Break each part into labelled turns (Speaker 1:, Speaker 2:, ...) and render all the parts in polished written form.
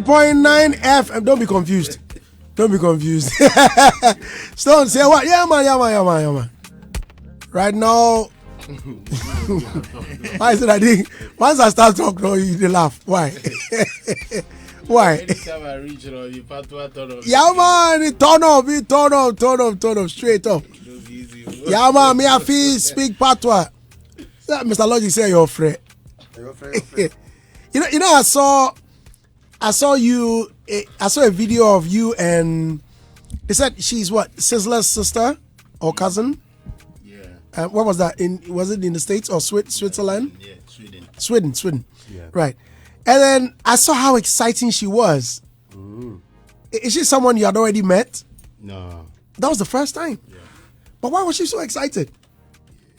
Speaker 1: 101.9 FM. Don't be confused. Don't be confused. Stone, say what? Yeah, man. Right now. Why is it I think once I start talking, they laugh? Why? Why?
Speaker 2: Anytime I reach you, turn up.
Speaker 1: Yeah, man, turn up, straight up. Yeah, man, me I feel speak patois. Mr. Logic say you're afraid. You know, I saw you. I saw a video of you and they said she's what, Sizzler's sister or cousin?
Speaker 2: Yeah.
Speaker 1: What was that? Was it in the States or Switzerland?
Speaker 2: Yeah,
Speaker 1: Sweden.
Speaker 2: Yeah.
Speaker 1: Right. And then I saw how exciting she was. Is she someone you had already met?
Speaker 2: No.
Speaker 1: That was the first time.
Speaker 2: Yeah.
Speaker 1: But why was she so excited?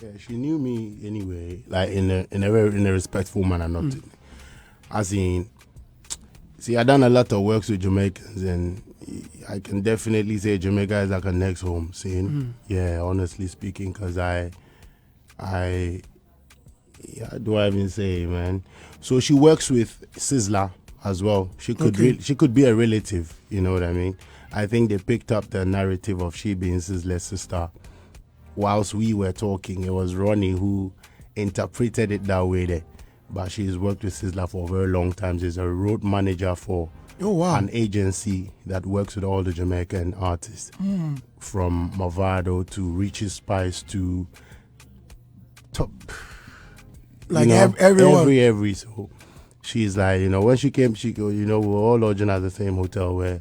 Speaker 2: Yeah, she knew me anyway, like in a respectful manner, not as in. See, I done a lot of works with Jamaicans, and I can definitely say Jamaica is like a next home. Seeing, yeah, honestly speaking, because yeah, do I even say, man? So she works with Sizzler as well. She could be a relative. You know what I mean? I think they picked up the narrative of she being Sizzler's sister. Whilst we were talking, it was Ronnie who interpreted it that way there. But she's worked with Sizzler for a very long time. She's a road manager for an agency that works with all the Jamaican artists. From Mavado to Richie Spice to top.
Speaker 1: Like everyone.
Speaker 2: Every. So she's like, when she came, we were all lodging at the same hotel where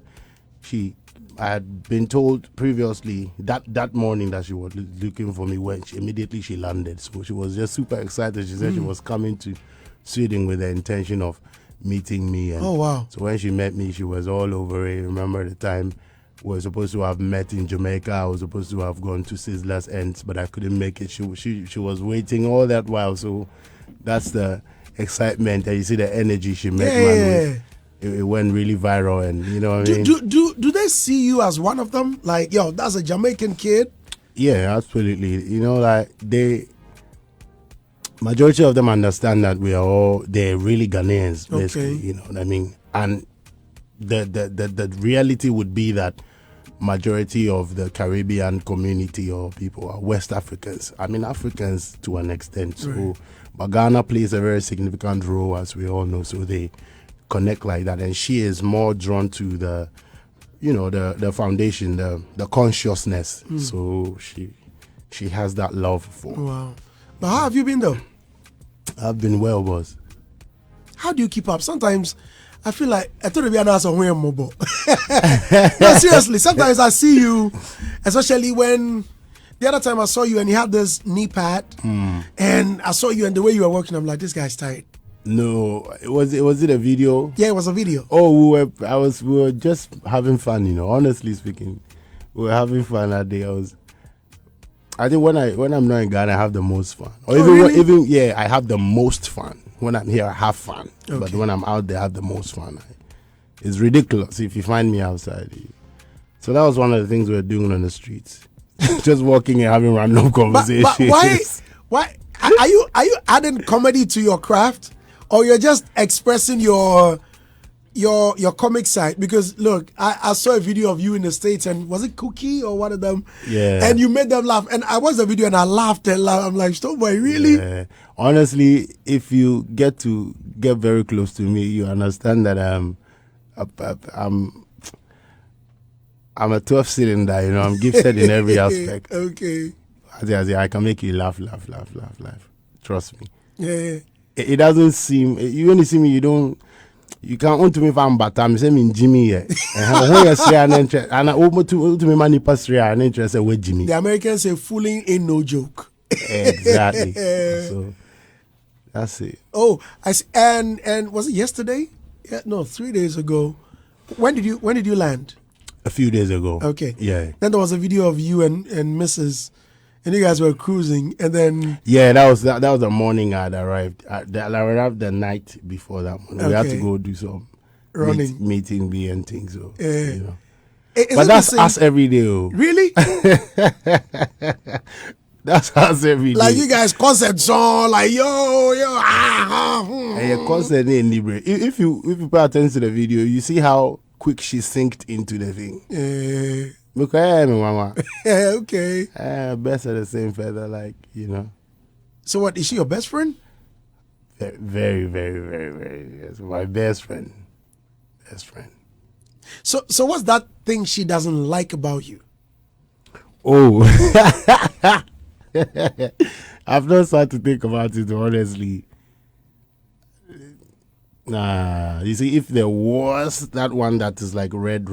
Speaker 2: I had been told previously that morning that she was looking for me when immediately she landed. So she was just super excited. She said she was coming to Sweden with the intention of meeting me. And
Speaker 1: oh, wow.
Speaker 2: So when she met me, she was all over it. Remember the time we were supposed to have met in Jamaica. I was supposed to have gone to Sizzler's Ends, but I couldn't make it. She was waiting all that while. So that's the excitement. And you see the energy she met man with. It went really viral, and you know what I mean?
Speaker 1: Do they see you as one of them? Like, yo, that's a Jamaican kid?
Speaker 2: Yeah, absolutely. Like majority of them understand that they're really Ghanaians, basically.
Speaker 1: Okay.
Speaker 2: You know what I mean? And the reality would be that majority of the Caribbean community or people are West Africans. I mean, Africans to an extent. So,
Speaker 1: right.
Speaker 2: But Ghana plays a very significant role, as we all know. So they connect like that, and she is more drawn to the foundation, the consciousness. So she has that love for.
Speaker 1: Wow. But how have you been though?
Speaker 2: I've been well, boss.
Speaker 1: How do you keep up? Sometimes I feel like I thought it'd be an answer when mobile. No, seriously. Sometimes I see you, especially when the other time I saw you and you had this knee pad, and I saw you and the way you were working. I'm like, this guy's tired.
Speaker 2: No, was it a video?
Speaker 1: Yeah, it was a video.
Speaker 2: Oh, we were just having fun, honestly speaking. We were having fun that day. I think when I'm not in Ghana, I have the most fun. Or
Speaker 1: really?
Speaker 2: I have the most fun. When I'm here, I have fun.
Speaker 1: Okay.
Speaker 2: But when I'm out there, I have the most fun. It's ridiculous if you find me outside. So that was one of the things we were doing on the streets. Just walking and having random conversations.
Speaker 1: But why are you adding comedy to your craft? Or you're just expressing your comic side? Because look, I saw a video of you in the States, and was it Cookie or one of them?
Speaker 2: Yeah.
Speaker 1: And you made them laugh, and I watched the video and I laughed and laughed. I'm like, Stonebwoy, really? Yeah.
Speaker 2: Honestly, if you get very close to me, you understand that I'm a 12 cylinder. I'm gifted in every aspect.
Speaker 1: Okay.
Speaker 2: I can make you laugh. Trust me.
Speaker 1: Yeah.
Speaker 2: It doesn't seem, you only see me, you can't want to me from Batam, say me Jimmy here. And I open to me money past 3 and interest with Jimmy.
Speaker 1: The Americans say fooling ain't no joke.
Speaker 2: Exactly. So that's it.
Speaker 1: Oh, I see. And was it yesterday? Yeah, no, 3 days ago. When did you land?
Speaker 2: A few days ago.
Speaker 1: Okay.
Speaker 2: Yeah.
Speaker 1: Then there was a video of you and Mrs. And you guys were cruising, and then
Speaker 2: that was the morning I arrived. I arrived the night before that morning. Okay. We had to go do some
Speaker 1: running,
Speaker 2: meeting B and things. So
Speaker 1: but
Speaker 2: that's us every day.
Speaker 1: Really?
Speaker 2: That's us every day.
Speaker 1: Like you guys concept song, like yo,
Speaker 2: And a concert in Libre. If you pay attention to the video, you see how quick she synced into the thing. Look at me, mama.
Speaker 1: Okay.
Speaker 2: Best of the same feather, like, you know.
Speaker 1: So what, is she your best friend?
Speaker 2: Very, very, very, very. Yes, my best friend. Best friend.
Speaker 1: So what's that thing she doesn't like about you?
Speaker 2: Oh. I've not started to think about it, honestly. Nah, you see, if there was that one that is like red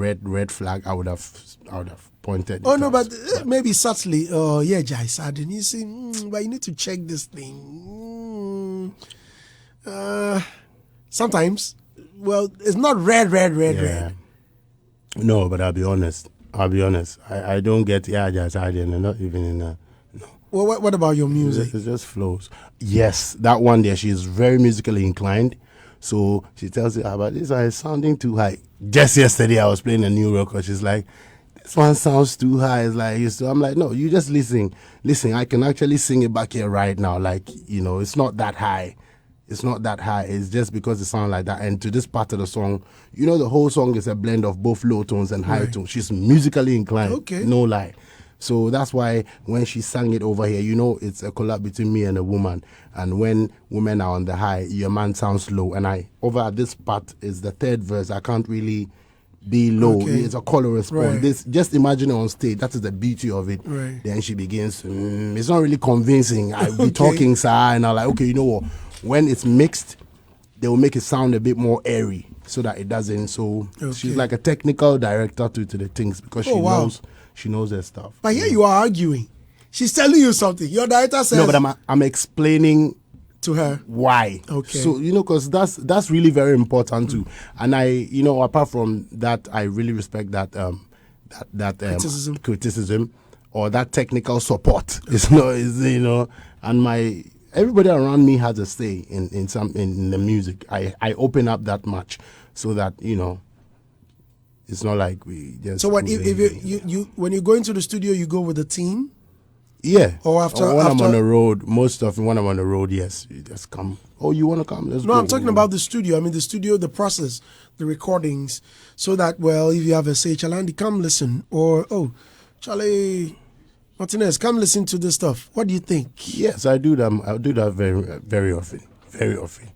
Speaker 2: flag, I would have pointed.
Speaker 1: Oh no, but maybe subtly. Oh yeah, Jai sad, and you see, but you need to check this thing. Sometimes, well, it's not red.
Speaker 2: No, but I'll be honest. I don't get Jai sad, and not even in a.
Speaker 1: Well, what about your music?
Speaker 2: It just flows. Yes, that one there, she's very musically inclined. So she tells you about this is sounding too high. Just yesterday I was playing a new record. She's like, this one sounds too high. It's like, I'm like, no, you just listen. Listen, I can actually sing it back here right now. Like, you know, it's not that high. It's not that high. It's just because it sounds like that. And to this part of the song, you know, the whole song is a blend of both low tones and high tones. She's musically inclined.
Speaker 1: Okay.
Speaker 2: No lie. So that's why when she sang it over here, you know, it's a collab between me and a woman. And when women are on the high, your man sounds low. And over at this part is the third verse. I can't really be low.
Speaker 1: Okay.
Speaker 2: It's a call and response.
Speaker 1: Right.
Speaker 2: This, just imagine it on stage. That is the beauty of it.
Speaker 1: Right.
Speaker 2: Then she begins, it's not really convincing. I'll be talking, sir, and I'm like, okay, you know what? When it's mixed, they will make it sound a bit more airy so that it doesn't. So she's like a technical director to the things because she knows her stuff.
Speaker 1: But here you are arguing. She's telling you something. Your director says.
Speaker 2: No, but I'm explaining
Speaker 1: to her
Speaker 2: why.
Speaker 1: Okay.
Speaker 2: So you know, because that's really very important too. And I, you know, apart from that, I really respect that criticism or that technical support. It's not, you know, and everybody around me has a say in the music. I open up that much so that, you know, it's not like we just.
Speaker 1: So what if you when you go into the studio, you go with a team?
Speaker 2: Yeah.
Speaker 1: Or after
Speaker 2: when I'm on the road, most often when I'm on the road, yes, you just come. Oh, you want to come? Let's go.
Speaker 1: No, I'm talking about the studio. I mean the studio, the process, the recordings, so that if you have a say, Chalandi, come listen, or Charlie Martinez, come listen to this stuff. What do you think?
Speaker 2: Yes, I do that. I do that very, very often. Very often.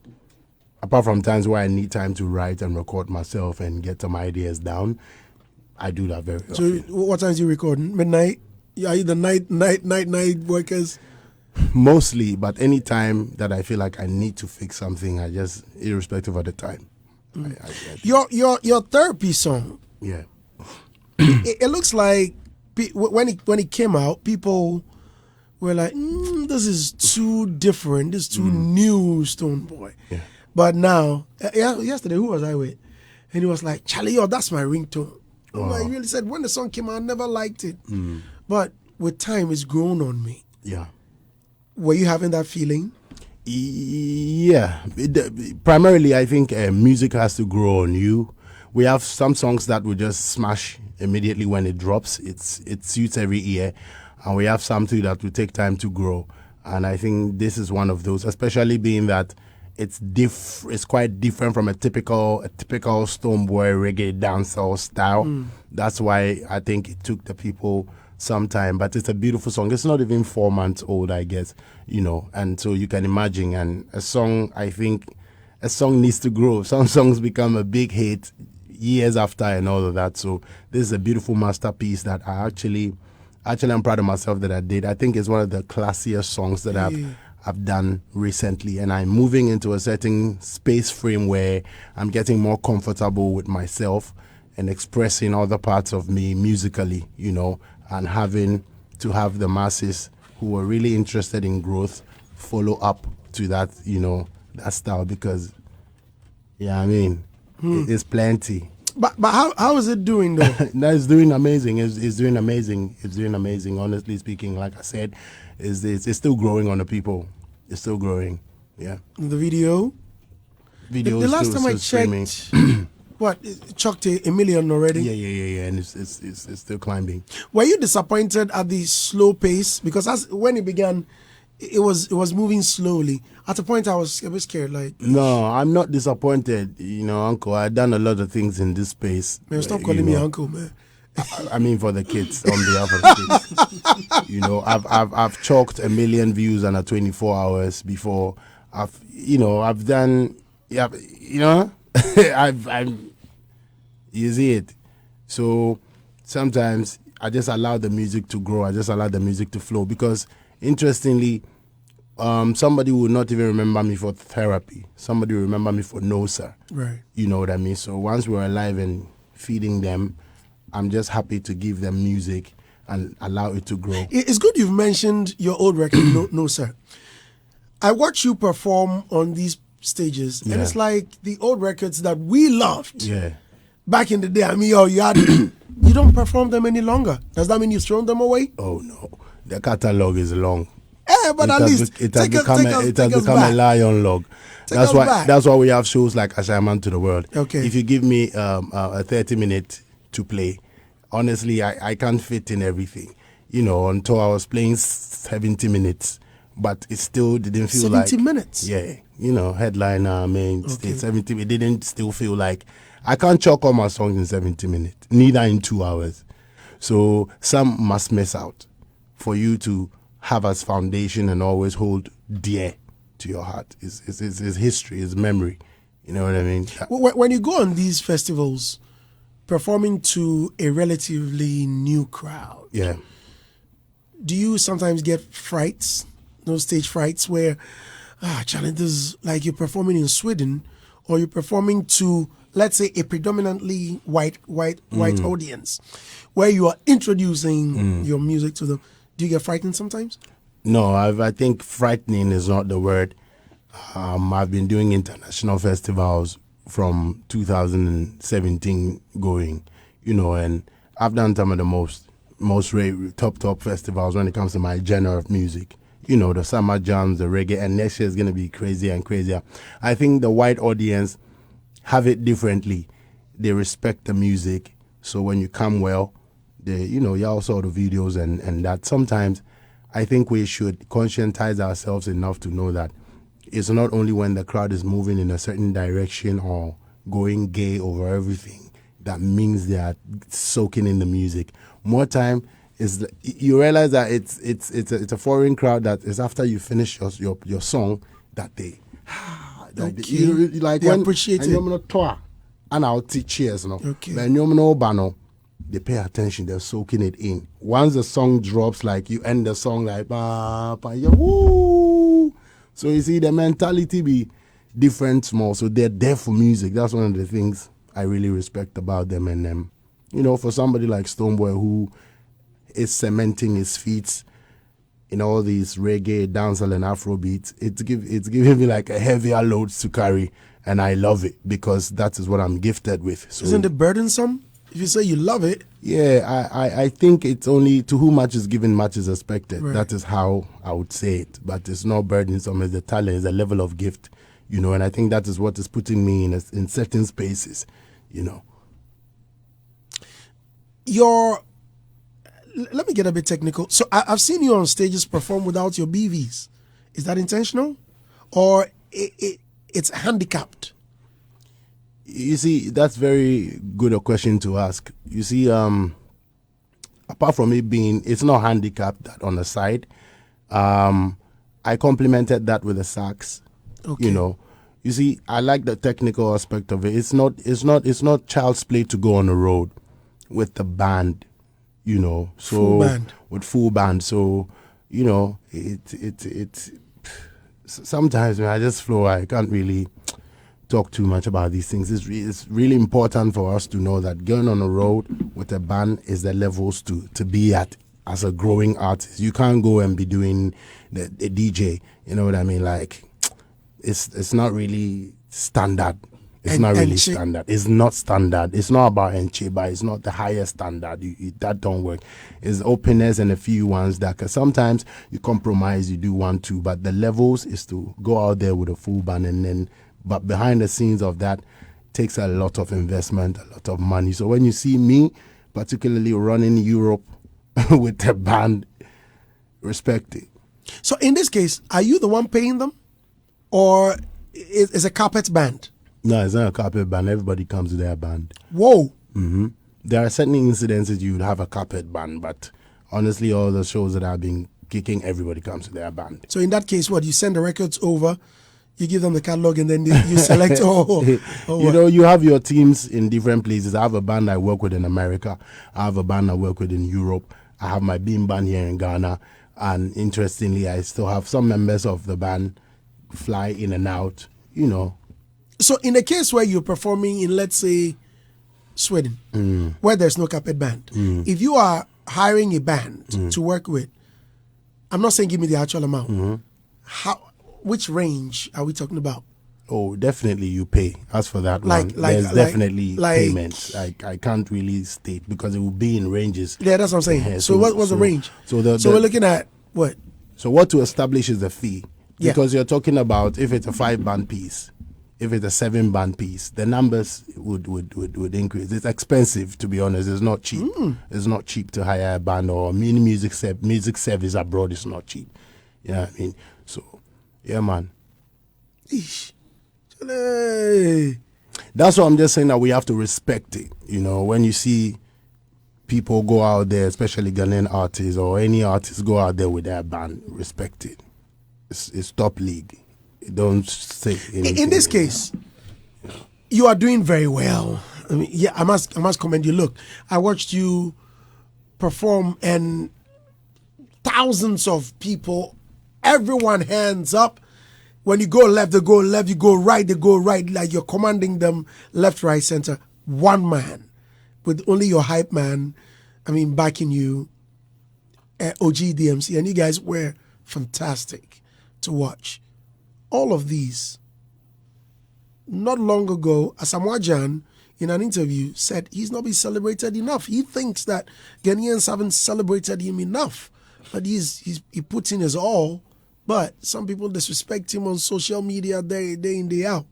Speaker 2: Apart from times where I need time to write and record myself and get some ideas down, I do that very often.
Speaker 1: So what times do you record? Midnight? Are you the night workers?
Speaker 2: Mostly, but any time that I feel like I need to fix something, I just, irrespective of the time.
Speaker 1: Your therapy song.
Speaker 2: Yeah.
Speaker 1: It looks like when it came out, people were like, this is too different. This is too new, Stonebwoy.
Speaker 2: Yeah.
Speaker 1: But now, yesterday, who was I with? And he was like, Charlie, that's my ringtone.
Speaker 2: Wow.
Speaker 1: I really said, when the song came out, I never liked it. But with time, it's grown on me.
Speaker 2: Yeah.
Speaker 1: Were you having that feeling?
Speaker 2: Yeah. Primarily, I think music has to grow on you. We have some songs that will just smash immediately when it drops. It suits every ear. And we have some too that will take time to grow. And I think this is one of those, especially being that it's quite different from a typical Stonebwoy reggae dancehall style. That's why I think it took the people some time, but it's a beautiful song. It's not even 4 months old, I guess, you know, and so you can imagine. And a song needs to grow. Some songs become a big hit years after and all of that. So this is a beautiful masterpiece that I'm proud of myself that I did. I think it's one of the classiest songs that I've done recently, and I'm moving into a certain space frame where I'm getting more comfortable with myself and expressing other parts of me musically, you know, and having to have the masses who are really interested in growth follow up to that, you know, that style, because, it's plenty.
Speaker 1: But how is it doing though?
Speaker 2: No, it's doing amazing. It's doing amazing. It's doing amazing. Honestly speaking, like I said, it's still growing on the people. It's still growing. Yeah.
Speaker 1: The video.
Speaker 2: Video.
Speaker 1: The last time I checked, what, it chucked a million already?
Speaker 2: Yeah, and it's still climbing.
Speaker 1: Were you disappointed at the slow pace? Because when it began, it was moving slowly. At a point, I was a bit scared. Like,
Speaker 2: no, I'm not disappointed. You know, Uncle, I've done a lot of things in this space.
Speaker 1: Man, stop calling me uncle, man.
Speaker 2: I mean, for the kids, on behalf of the kids. You know, I've chalked 1 million views under 24 hours before. I've done, yeah, you know, you see it. So sometimes I just allow the music to grow. I just allow the music to flow because, interestingly, somebody will not even remember me for therapy. Somebody will remember me for no, sir.
Speaker 1: Right.
Speaker 2: You know what I mean? So once we're alive and feeding them, I'm just happy to give them music and allow it to grow.
Speaker 1: It's good you've mentioned your old record, no, sir. I watch you perform on these stages, and it's like the old records that we loved.
Speaker 2: Yeah.
Speaker 1: Back in the day, I mean, you don't perform them any longer. Does that mean you've thrown them away?
Speaker 2: Oh, no. The catalog is long.
Speaker 1: But at least
Speaker 2: it has become a lion log. That's why we have shows like Ashaman to the World.
Speaker 1: Okay.
Speaker 2: If you give me a 30-minute to play, honestly, I can't fit in everything. You know, until I was playing 70 minutes, but it still didn't feel
Speaker 1: 70 minutes?
Speaker 2: Yeah. You know, headliner, main stage, 70. It didn't still feel like I can't chalk all my songs in 70 minutes, neither in 2 hours. So some must miss out for you to have as foundation and always hold dear to your heart. It's history, it's memory. You know what I mean?
Speaker 1: When you go on these festivals, performing to a relatively new crowd,
Speaker 2: yeah,
Speaker 1: do you sometimes get frights, those stage frights where challenges like you're performing in Sweden or you're performing to, let's say, a predominantly white audience where you are introducing your music to them? Do you get frightened sometimes?
Speaker 2: No, I think frightening is not the word. I've been doing international festivals from 2017 going, you know, and I've done some of the most top festivals when it comes to my genre of music. You know, the summer jams, the reggae, and next year is going to be crazier and crazier. I think the white audience have it differently. They respect the music, so when you come well, you all saw the videos and that. Sometimes I think we should conscientize ourselves enough to know that it's not only when the crowd is moving in a certain direction or going gay over everything that means they are soaking in the music. More time is you realize that it's a foreign crowd that is after you finish your song that they
Speaker 1: appreciate it.
Speaker 2: And I'll teach cheers, no.
Speaker 1: Okay.
Speaker 2: They pay attention, they're soaking it in. Once the song drops, like you end the song like woo. So you see the mentality be different small. So they're there for music. That's one of the things I really respect about them. And for somebody like Stonebwoy who is cementing his feet in all these reggae, dancehall and Afro beats, it's giving me like a heavier load to carry, and I love it because that is what I'm gifted with. So,
Speaker 1: isn't it burdensome? If you say you love it.
Speaker 2: Yeah, I think it's only to whom much is given, much is expected.
Speaker 1: Right.
Speaker 2: That is how I would say it. But it's not burdensome. It's the talent, it's a level of gift, and I think that is what is putting me in certain spaces,
Speaker 1: Let me get a bit technical. So I've seen you on stages perform without your BVs. Is that intentional? Or it's handicapped?
Speaker 2: You see, that's very good a question to ask. You see, apart from it being, it's not handicapped that on the side. I complemented that with the sax.
Speaker 1: Okay.
Speaker 2: You see, I like the technical aspect of it. It's not child's play to go on the road with the band. So
Speaker 1: full band.
Speaker 2: With full band. So it's sometimes when I just flow, I can't really talk too much about these things. It's really important for us to know that going on the road with a band is the levels to be at as a growing artist. You can't go and be doing the DJ. You know what I mean? Like it's not really standard. It's not really standard. It's not standard. It's not about Enchiba. It's not the highest standard. That don't work. It's openness and a few ones that sometimes you compromise, you do 1, 2, but the levels is to go out there with a full band but behind the scenes of that, takes a lot of investment, a lot of money. So when you see me, particularly running Europe with a band, respect it.
Speaker 1: So in this case, are you the one paying them, or is a carpet band?
Speaker 2: No, it's not a carpet band. Everybody comes to their band.
Speaker 1: Whoa.
Speaker 2: There are certain incidences you would have a carpet band, but honestly, all the shows that I've been kicking, everybody comes to their band.
Speaker 1: So in that case, what, you send the records over, you give them the catalog, and then you select.
Speaker 2: You have your teams in different places. I have a band I work with in America. I have a band I work with in Europe. I have my beam band here in Ghana. And interestingly, I still have some members of the band fly in and out,
Speaker 1: So in a case where you're performing in, let's say, Sweden, where there's no carpet band, if you are hiring a band to work with, I'm not saying give me the actual amount. Which range are we talking about?
Speaker 2: Oh, definitely you pay. As for that there's definitely payments. I can't really state because it will be in ranges.
Speaker 1: Yeah, that's what I'm saying. So what's the range?
Speaker 2: So
Speaker 1: we're looking at what?
Speaker 2: So what to establish is the fee.
Speaker 1: Yeah.
Speaker 2: Because you're talking about if it's a 5-band piece, if it's a 7-band piece, the numbers would increase. It's expensive, to be honest. It's not cheap. It's not cheap to hire a band or music service abroad is not cheap. Yeah, I mean, so yeah, man.
Speaker 1: Eesh. Chale.
Speaker 2: That's why I'm just saying that we have to respect it. When you see people go out there, especially Ghanaian artists or any artists go out there with their band, respect it. It's top league. Don't say anything.
Speaker 1: In this case, you are doing very well. I mean, yeah, I must commend you. Look, I watched you perform, and thousands of people, everyone hands up. When you go left, they go left. You go right, they go right. Like you're commanding them left, right, center. One man, with only your hype man, backing you, OG DMC, and you guys were fantastic to watch. All of these. Not long ago, Asamoah Gyan, in an interview, said he's not been celebrated enough. He thinks that Ghanaians haven't celebrated him enough. But he puts in his all. But some people disrespect him on social media day in, day out.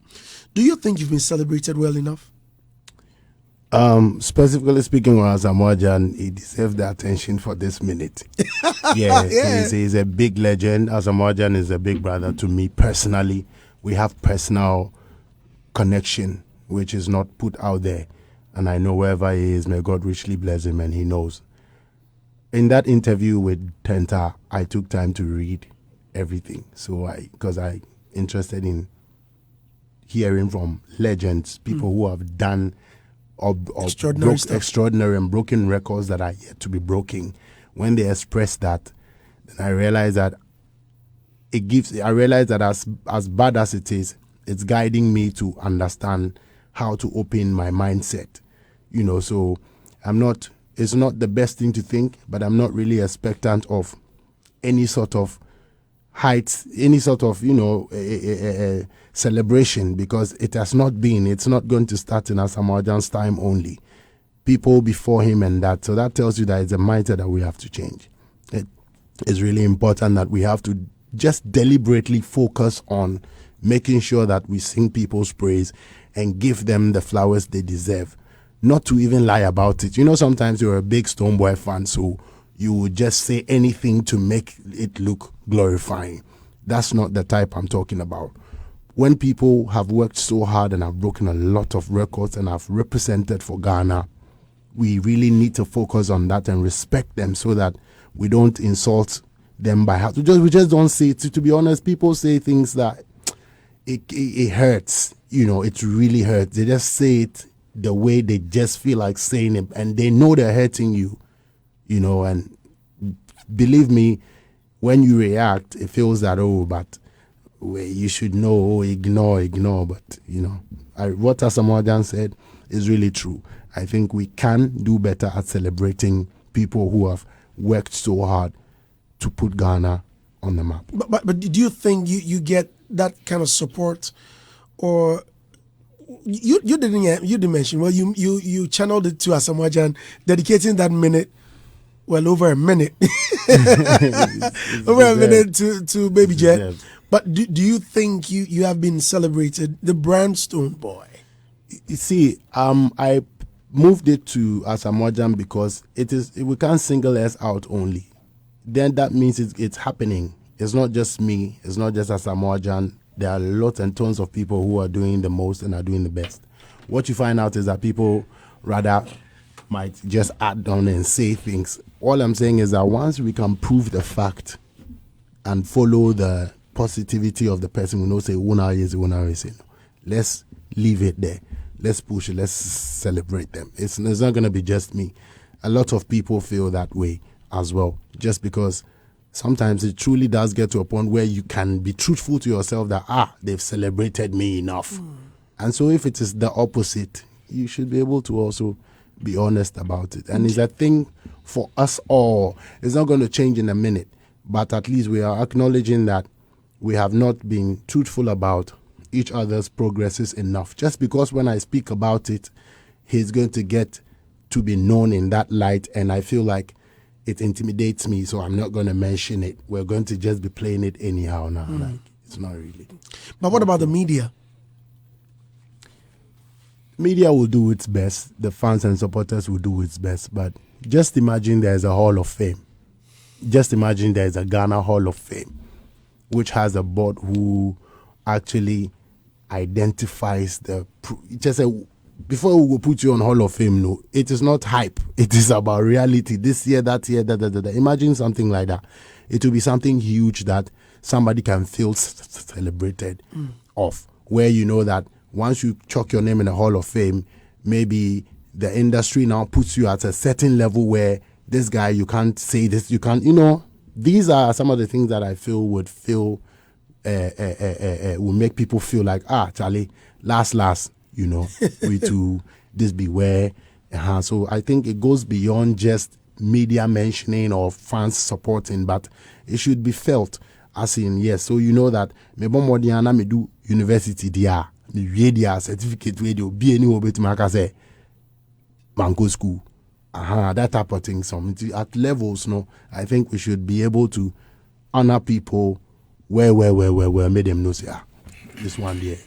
Speaker 1: Do you think you've been celebrated well enough?
Speaker 2: Specifically speaking, Asamoah Gyan, he deserves the attention for this minute. Yeah. He's a big legend. Asamoah Gyan is a big brother to me personally. We have personal connection, which is not put out there. And I know wherever he is, may God richly bless him, and he knows. In that interview with Tenta, I took time to read everything. Because I'm interested in hearing from legends, people who have done extraordinary and broken records that are yet to be broken. When they express that, then I realize that as bad as it is, it's guiding me to understand how to open my mindset. So it's not the best thing to think, but I'm not really expectant of any sort of heights, any sort of, a celebration, because it's not going to start in Asamoah Gyan's time only. People before him and that. So that tells you that it's a mindset that we have to change. It is really important that we have to just deliberately focus on making sure that we sing people's praise and give them the flowers they deserve. Not to even lie about it. Sometimes you're a big Stonebwoy fan, so you would just say anything to make it look glorifying. That's not the type I'm talking about. When people have worked so hard and have broken a lot of records and have represented for Ghana, we really need to focus on that and respect them so that we don't insult them by how we just don't say it. To be honest, people say things that it hurts. It really hurts. They just say it the way they just feel like saying it, and they know they're hurting you. And believe me, when you react, it feels that, but you should know, ignore. But, what Asamoah Gyan said is really true. I think we can do better at celebrating people who have worked so hard to put Ghana on the map.
Speaker 1: But do you think you get that kind of support, or you didn't mention? Well, you channeled it to Asamoah Gyan, dedicating that minute. Well, over a minute, over a minute to Baby Jet. But do you think you have been celebrated, the brand Stonebwoy?
Speaker 2: You see, I moved it to Asamoah because we can't single us out only. Then that means it's happening. It's not just me. It's not just Asamoah. There are lots and tons of people who are doing the most and are doing the best. What you find out is that people rather might just add on and say things. All I'm saying is that once we can prove the fact and follow the positivity of the person, we know say let's leave it there. Let's push it. Let's celebrate them. It's not going to be just me. A lot of people feel that way as well, just because sometimes it truly does get to a point where you can be truthful to yourself that, they've celebrated me enough. And so if it is the opposite, you should be able to also be honest about it. And it's a thing for us all. It's not going to change in a minute, but at least we are acknowledging that we have not been truthful about each other's progresses enough. Just because when I speak about it, he's going to get to be known in that light, and I feel like it intimidates me, so I'm not going to mention it. We're going to just be playing it anyhow now. Like, it's not really.
Speaker 1: But what about the media?
Speaker 2: Media will do its best. The fans and supporters will do its best. But just imagine there's a Hall of Fame. Just imagine there's a Ghana Hall of Fame, which has a board who actually identifies before we will put you on Hall of Fame, no, it is not hype. It is about reality. This year, that year, Imagine something like that. It will be something huge that somebody can feel celebrated of, where you know that once you chalk your name in the Hall of Fame, maybe the industry now puts you at a certain level where this guy, you can't say this, you can't, these are some of the things that I feel will make people feel like, Charlie, last, we to this beware. So I think it goes beyond just media mentioning or fans supporting, but it should be felt as in, yes, so you know that me do university dia, me read certificate radio, be any obet say Mango school. That type of thing. So at levels, no, I think we should be able to honor people where made them know say, this one there,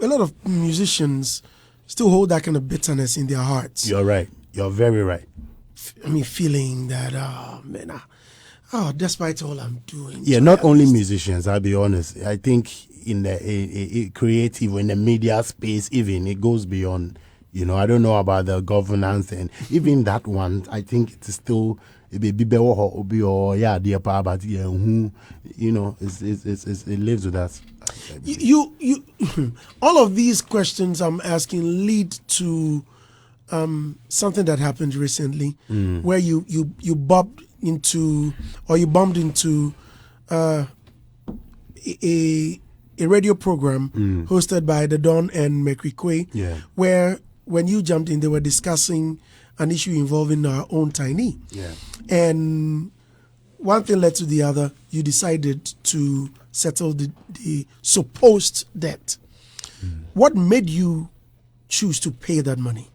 Speaker 1: A lot of musicians still hold that kind of bitterness in their hearts.
Speaker 2: You're right. You're very right.
Speaker 1: Feeling that, despite all I'm doing.
Speaker 2: Yeah, not only musicians, I'll be honest. I think in the creative, in the media space, even, it goes beyond, I don't know about the governance, and even that one, I think it's still, it lives with us.
Speaker 1: You all of these questions I'm asking lead to something that happened recently, where you bumped into a radio program hosted by the Don and Mekri, where when you jumped in, they were discussing an issue involving our own Tiny. And one thing led to the other. You decided to settle the supposed debt. What made you choose to pay that money?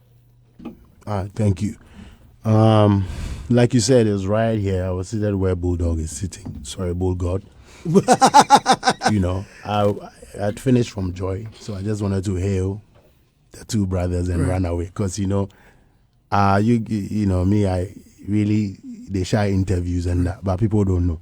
Speaker 2: Thank you. Like you said, it's right here. I was seated where Bulldog is sitting. Sorry, Bulldog. I had finished from Joy, so I just wanted to hail the two brothers and run away. Because, me, I really, they shy interviews and that, but people don't know.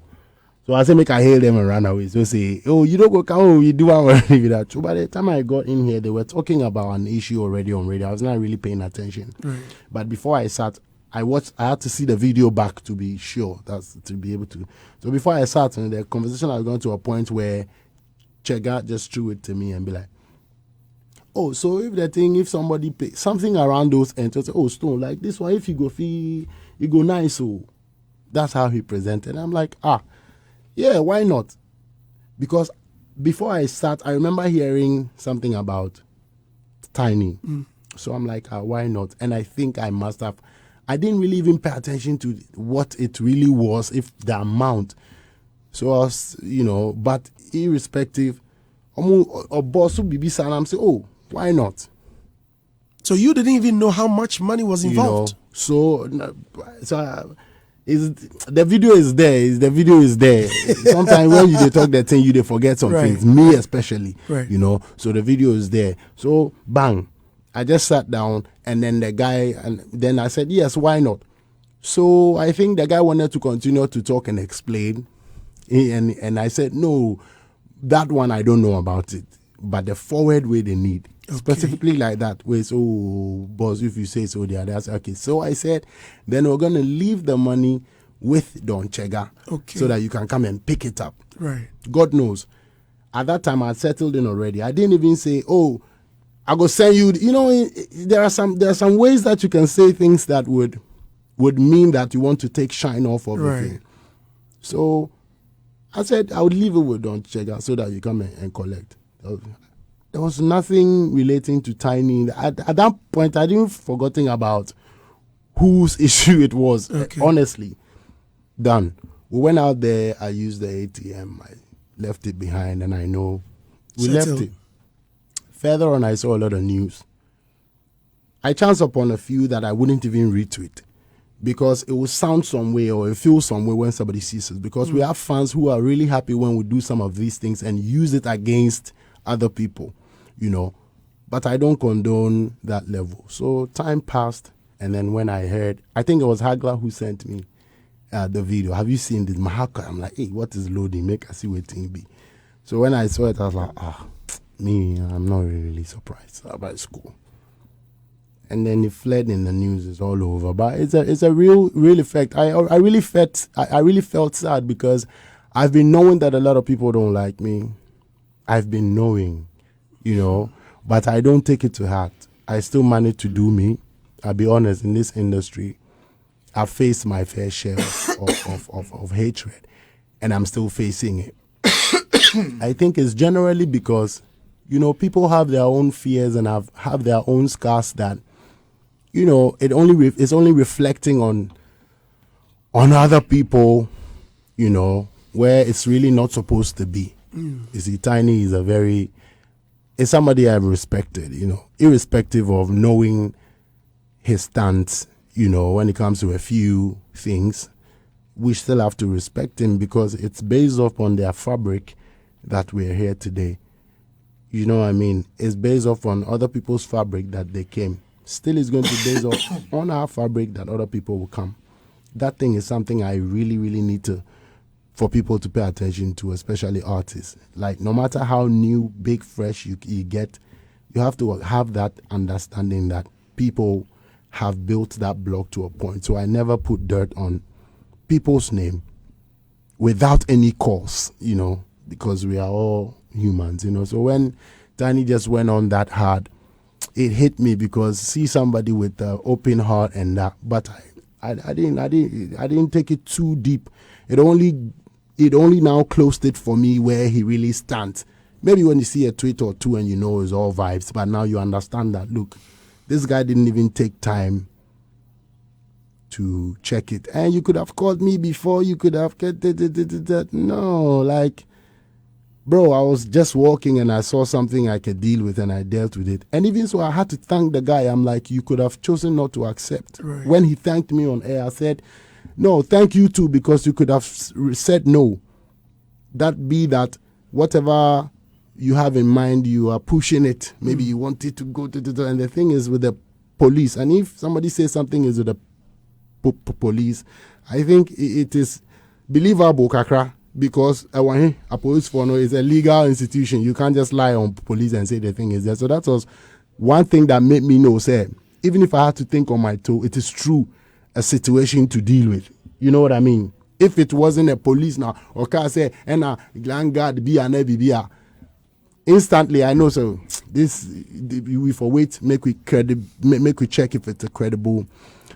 Speaker 2: So I say, make I hail them and run away. So say, you don't go come, you do already with that. So by the time I got in here, they were talking about an issue already on radio. I was not really paying attention. Right. But before I sat, I had to see the video back to be sure, that's to be able to. So before I sat, and the conversation had gone to a point where Chega just threw it to me and be like, so if somebody pay something around those ends, Stone, like this one, if you go fee, you go nice. So that's how he presented. I'm like, yeah, why not? Because before I start, I remember hearing something about Tiny. So I'm like, why not? And I think I must have. I didn't really even pay attention to what it really was, if the amount. So I was, but irrespective, boss would be and I'm saying, why not? So
Speaker 1: you didn't even know how much money was involved?
Speaker 2: So The video is there. The video is there. Sometimes when you they talk that thing, you they forget some
Speaker 1: Right.
Speaker 2: things. Me especially,
Speaker 1: Right.
Speaker 2: you know. So the video is there. So bang, I just sat down, and then the guy, and then I said, yes, why not? So I think the guy wanted to continue to talk and explain, and I said, no, that one I don't know about it, but the forward way they need.
Speaker 1: Okay.
Speaker 2: Specifically like that, where so, boss, if you say so, the others, okay. So I said, then we're going to leave the money with Don Chega,
Speaker 1: Okay.
Speaker 2: so that you can come and pick it up.
Speaker 1: Right.
Speaker 2: God knows. At that time, I had settled in already. I didn't even say, oh, I go send you. You know, there are some ways that you can say things that would mean that you want to take shine off of
Speaker 1: Right.
Speaker 2: the thing. So I said I would leave it with Don Chega so that you come and collect. There was nothing relating to Tiny. At that point, I didn't forgotten about whose issue it was.
Speaker 1: Okay.
Speaker 2: Honestly, done. We went out there. I used the ATM. I left it behind, and I know we
Speaker 1: Settled.
Speaker 2: left it. Further on, I saw a lot of news. I chanced upon a few that I wouldn't even retweet because it will sound some way or it feels some way when somebody sees it. Because we have fans who are really happy when we do some of these things and use it against other people, you know. But I don't condone that level. So time passed, and then when I heard, I think it was Hagler who sent me the video. Have you seen this? Mahaka? I'm like, hey, what is loading? Make us see what it be. So when I saw it, I was like, I'm not really surprised. But it's cool. And then it fled in the news. It's all over. But it's a real effect. I really felt sad because I've been knowing that a lot of people don't like me. I've been knowing, you know, but I don't take it to heart. I still manage to do me. I'll be honest, in this industry, I've faced my fair share of hatred, and I'm still facing it. I think it's generally because, you know, people have their own fears and have their own scars that, you know, it's only reflecting on other people, you know, where it's really not supposed to be. You see, Tiny is somebody I've respected, you know, irrespective of knowing his stance, you know, when it comes to a few things. We still have to respect him because it's based off on their fabric that we're here today. You know what I mean? It's based off on other people's fabric that they came. Still is going to be based off on our fabric that other people will come. That thing is something I really, really need for people to pay attention to, especially artists. Like, no matter how new, big, fresh you get, you have to have that understanding that people have built that block to a point. So I never put dirt on people's name without any cause, you know, because we are all humans, you know. So when Tiny just went on that hard, it hit me because see somebody with an open heart and that, but I didn't take it too deep. It only now closed it for me where he really stands. Maybe when you see a tweet or two and you know it's all vibes, but now you understand that, look, this guy didn't even take time to check it. And you could have called me before, you could have... No, like, bro, I was just walking and I saw something I could deal with and I dealt with it. And even so, I had to thank the guy. I'm like, you could have chosen not to accept.
Speaker 1: Right.
Speaker 2: When he thanked me on air, I said, no, thank you too, because you could have said no. That whatever you have in mind, you are pushing it. Maybe you want it to go to and the thing is with the police. And if somebody says something is with the police, I think it is believable, kakra, because a police force is a legal institution. You can't just lie on police and say the thing is there. So that was one thing that made me know, say, even if I had to think on my toe, it is true a situation to deal with. You know what I mean? If it wasn't a police now, or can I say, and a grand guard be an EBBA, instantly I know, so this, we for wait, make we check if it's a credible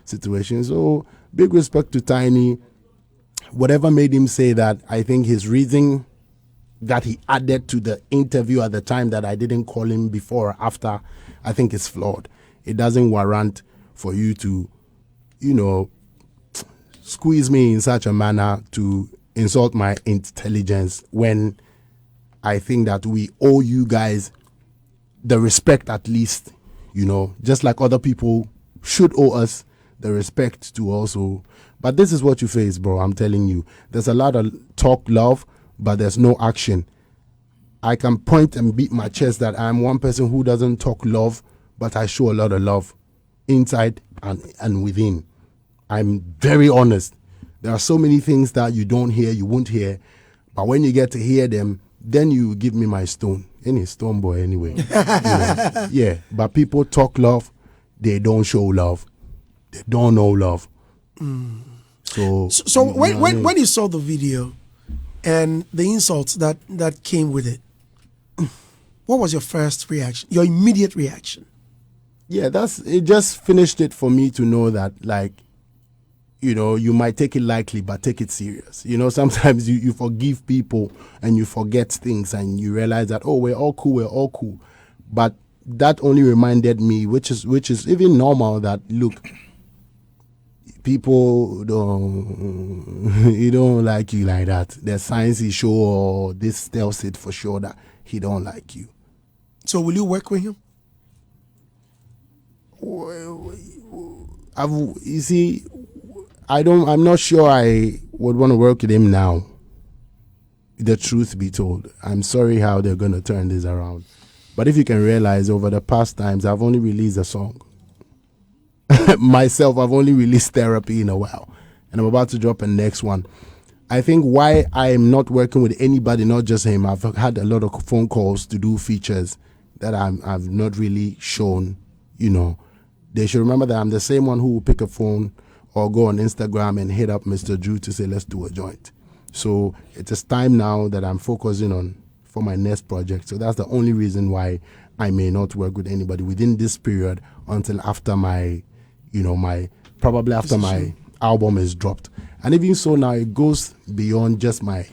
Speaker 2: situation. So big respect to Tiny. Whatever made him say that, I think his reason that he added to the interview at the time that I didn't call him before or after, I think is flawed. It doesn't warrant for you to, you know, squeeze me in such a manner to insult my intelligence when I think that we owe you guys the respect, at least, you know, just like other people should owe us the respect to also. But this is what you face, bro. I'm telling you. There's a lot of talk love, but there's no action. I can point and beat my chest that I'm one person who doesn't talk love, but I show a lot of love inside and within. I'm very honest. There are so many things that you don't hear, you won't hear, but when you get to hear them, then you give me my stone. Any Stonebwoy anyway. Yeah, but people talk love, they don't show love. They don't know love.
Speaker 1: So when you saw the video and the insults that came with it, what was your first reaction? Your immediate reaction?
Speaker 2: Yeah, it just finished it for me to know that, like, you might take it lightly, but take it serious. Sometimes you forgive people and you forget things and you realize that, oh, we're all cool. But that only reminded me, which is even normal, that look, people don't like you like that. There's signs he show, or this tells it for sure that he don't like you.
Speaker 1: So will you work with him?
Speaker 2: You see, I'm not sure I would want to work with him now. The truth be told, I'm sorry how they're going to turn this around. But if you can realize, over the past times, I've only released a song. Myself, I've only released Therapy in a while. And I'm about to drop a next one. I think why I'm not working with anybody, not just him, I've had a lot of phone calls to do features that I've not really shown, They should remember that I'm the same one who will pick a phone or go on Instagram and hit up Mr. Drew to say, let's do a joint. So it is time now that I'm focusing on for my next project. So that's the only reason why I may not work with anybody within this period until after my album is dropped. And even so now, it goes beyond just my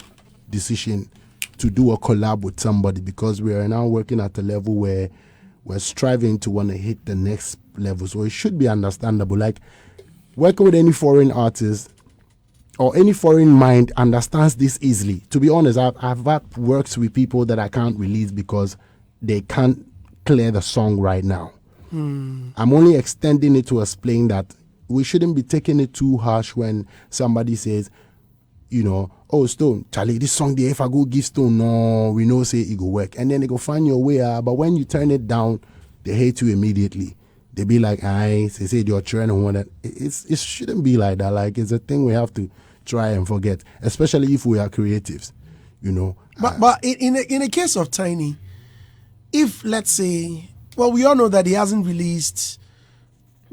Speaker 2: decision to do a collab with somebody, because we are now working at a level where we're striving to want to hit the next level. So it should be understandable. Like, working with any foreign artist or any foreign mind understands this easily. To be honest, I've worked with people that I can't release because they can't clear the song right now. I'm only extending it to explain that we shouldn't be taking it too harsh when somebody says, oh, Stone, Charlie, this song there, if I go give Stone, no, we know say it go work. And then they go find your way. But when you turn it down, they hate you immediately. They be like, they say you're trying to want that. It shouldn't be like that. Like, it's a thing we have to try and forget, especially if we are creatives,
Speaker 1: But in a case of Tiny, if, let's say, well, we all know that he hasn't released